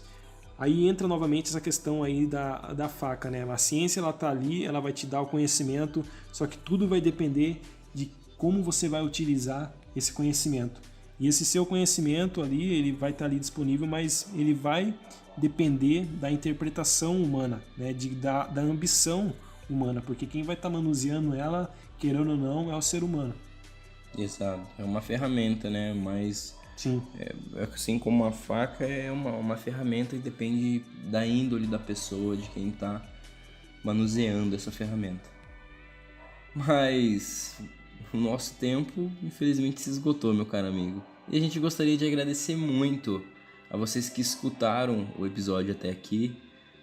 S2: Aí entra novamente essa questão aí da faca, né? A ciência, ela tá ali, ela vai te dar o conhecimento, só que tudo vai depender de como você vai utilizar esse conhecimento. E esse seu conhecimento ali, ele vai estar ali disponível, mas ele vai depender da interpretação humana, né? Da ambição humana, porque quem vai estar manuseando ela, querendo ou não, é o ser humano.
S1: Exato, é uma ferramenta, né? Mas
S2: sim,
S1: assim como a faca é uma ferramenta e depende da índole da pessoa, de quem está manuseando essa ferramenta. Mas o nosso tempo, infelizmente, se esgotou, meu caro amigo. E a gente gostaria de agradecer muito a vocês que escutaram o episódio até aqui.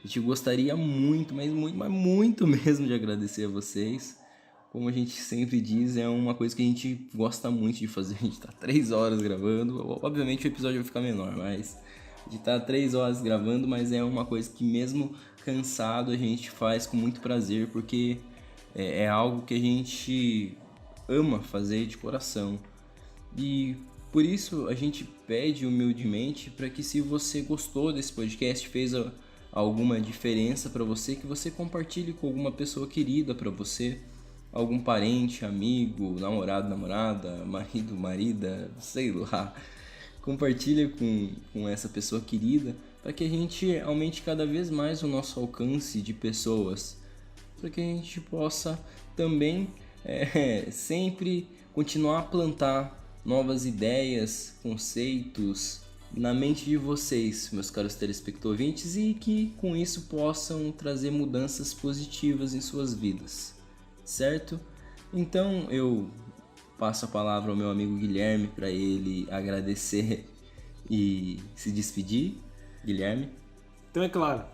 S1: A gente gostaria muito, mas muito mesmo de agradecer a vocês. Como a gente sempre diz, é uma coisa que a gente gosta muito de fazer. A gente tá 3 horas gravando. Obviamente o episódio vai ficar menor, mas a gente tá 3 horas gravando, mas é uma coisa que mesmo cansado a gente faz com muito prazer, porque é algo que a gente ama fazer de coração. E por isso a gente pede humildemente para que, se você gostou desse podcast, fez alguma diferença para você, que você compartilhe com alguma pessoa querida para você, algum parente, amigo, namorado, namorada, marido, marida, sei lá. Compartilha com essa pessoa querida para que a gente aumente cada vez mais o nosso alcance de pessoas, para que a gente possa também sempre continuar a plantar novas ideias, conceitos na mente de vocês, meus caros telespectadores, e que com isso possam trazer mudanças positivas em suas vidas, certo? Então eu passo a palavra ao meu amigo Guilherme para ele agradecer e se despedir. Guilherme?
S2: Então é claro,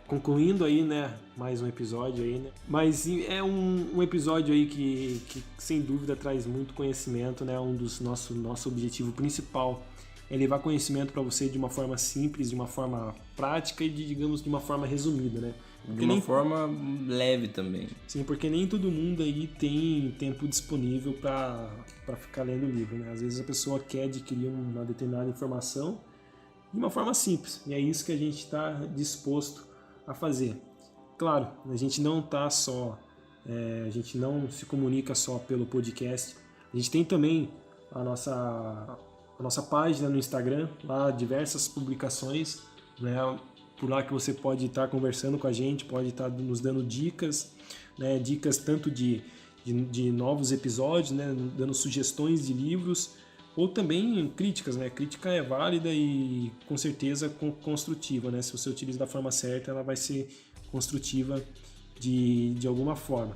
S2: concluindo aí, né, mais um episódio aí, né, mas é um episódio aí que sem dúvida traz muito conhecimento, né, nosso objetivo principal é levar conhecimento para você de uma forma simples, de uma forma prática e digamos de uma forma resumida, né.
S1: De uma forma leve também.
S2: Sim, porque nem todo mundo aí tem tempo disponível para ficar lendo o livro, né, às vezes a pessoa quer adquirir uma determinada informação de uma forma simples, e é isso que a gente está disposto a fazer. Claro, a gente não tá só, a gente não se comunica só pelo podcast, a gente tem também a nossa página no Instagram, lá diversas publicações, né, por lá que você pode estar conversando com a gente, pode estar nos dando dicas, né, dicas tanto de novos episódios, né, dando sugestões de livros, ou também críticas, né? Crítica é válida e com certeza construtiva, né? Se você utiliza da forma certa, ela vai ser construtiva de alguma forma.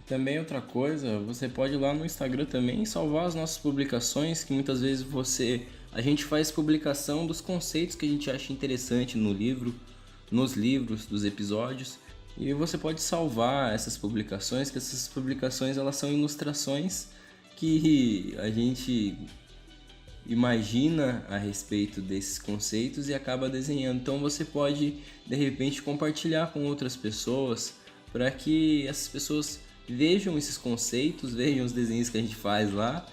S1: Também outra coisa, você pode ir lá no Instagram também e salvar as nossas publicações, que muitas vezes a gente faz publicação dos conceitos que a gente acha interessante no livro, nos livros, dos episódios, e você pode salvar essas publicações, que essas publicações elas são ilustrações que a gente imagina a respeito desses conceitos e acaba desenhando. Então você pode, de repente, compartilhar com outras pessoas para que essas pessoas vejam esses conceitos, vejam os desenhos que a gente faz lá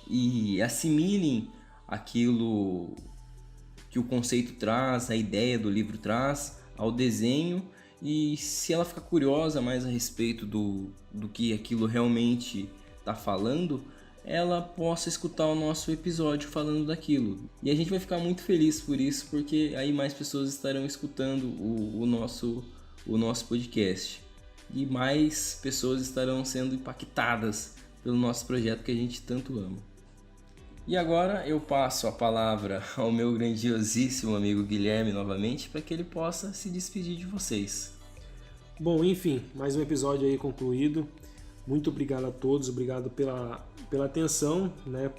S1: e assimilem aquilo que o conceito traz, a ideia do livro traz ao desenho. E se ela ficar curiosa mais a respeito do que aquilo realmente está falando, ela possa escutar o nosso episódio falando daquilo. E a gente vai ficar muito feliz por isso, porque aí mais pessoas estarão escutando o nosso podcast. E mais pessoas estarão sendo impactadas pelo nosso projeto que a gente tanto ama. E agora eu passo a palavra ao meu grandiosíssimo amigo Guilherme novamente, para que ele possa se despedir de vocês.
S2: Bom, enfim, mais um episódio aí concluído. Muito obrigado a todos, obrigado pela atenção, né,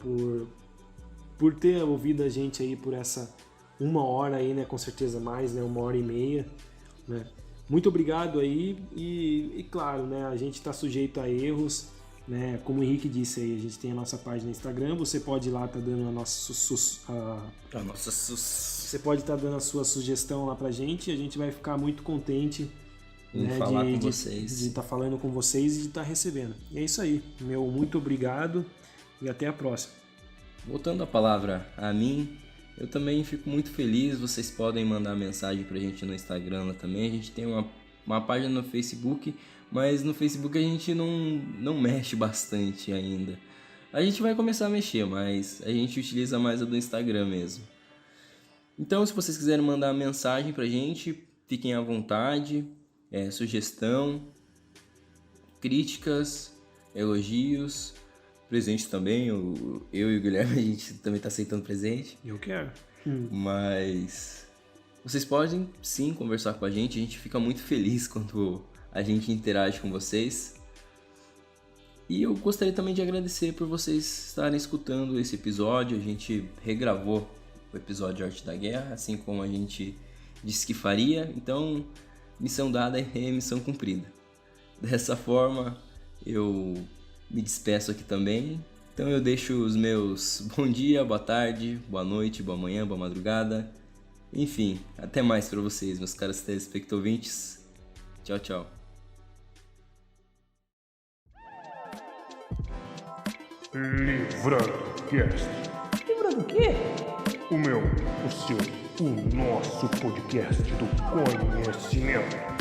S2: por ter ouvido a gente aí por essa 1 hora aí, né, com certeza mais, né, 1h30, né. Muito obrigado aí e claro, né, a gente está sujeito a erros, né, como o Henrique disse aí, a gente tem a nossa página no Instagram, você pode ir lá tá dando você pode estar dando a sua sugestão lá pra gente, e a gente vai ficar muito contente, né,
S1: falar com vocês,
S2: de estar falando com vocês e de estar recebendo. E é isso aí, meu muito obrigado e até a próxima.
S1: Voltando a palavra a mim, eu também fico muito feliz. Vocês podem mandar mensagem pra gente no Instagram também. A gente tem uma página no Facebook, mas no Facebook a gente não mexe bastante ainda. A gente vai começar a mexer, mas a gente utiliza mais a do Instagram mesmo. Então, se vocês quiserem mandar mensagem pra gente, fiquem à vontade. Sugestão, críticas, elogios, presente também. Eu e o Guilherme, a gente também tá aceitando presente.
S2: Eu quero.
S1: Mas vocês podem sim conversar com a gente fica muito feliz quando a gente interage com vocês. E eu gostaria também de agradecer por vocês estarem escutando esse episódio. A gente regravou o episódio Arte da Guerra, assim como a gente disse que faria. Então, missão dada é missão cumprida. Dessa forma, eu me despeço aqui também. Então eu deixo os meus bom dia, boa tarde, boa noite, boa manhã, boa madrugada. Enfim, até mais para vocês, meus caros telespectouvintes. Tchau, tchau.
S4: Livrando-cast.
S5: Livrando o quê?
S4: O meu, o seu, o nosso podcast do conhecimento.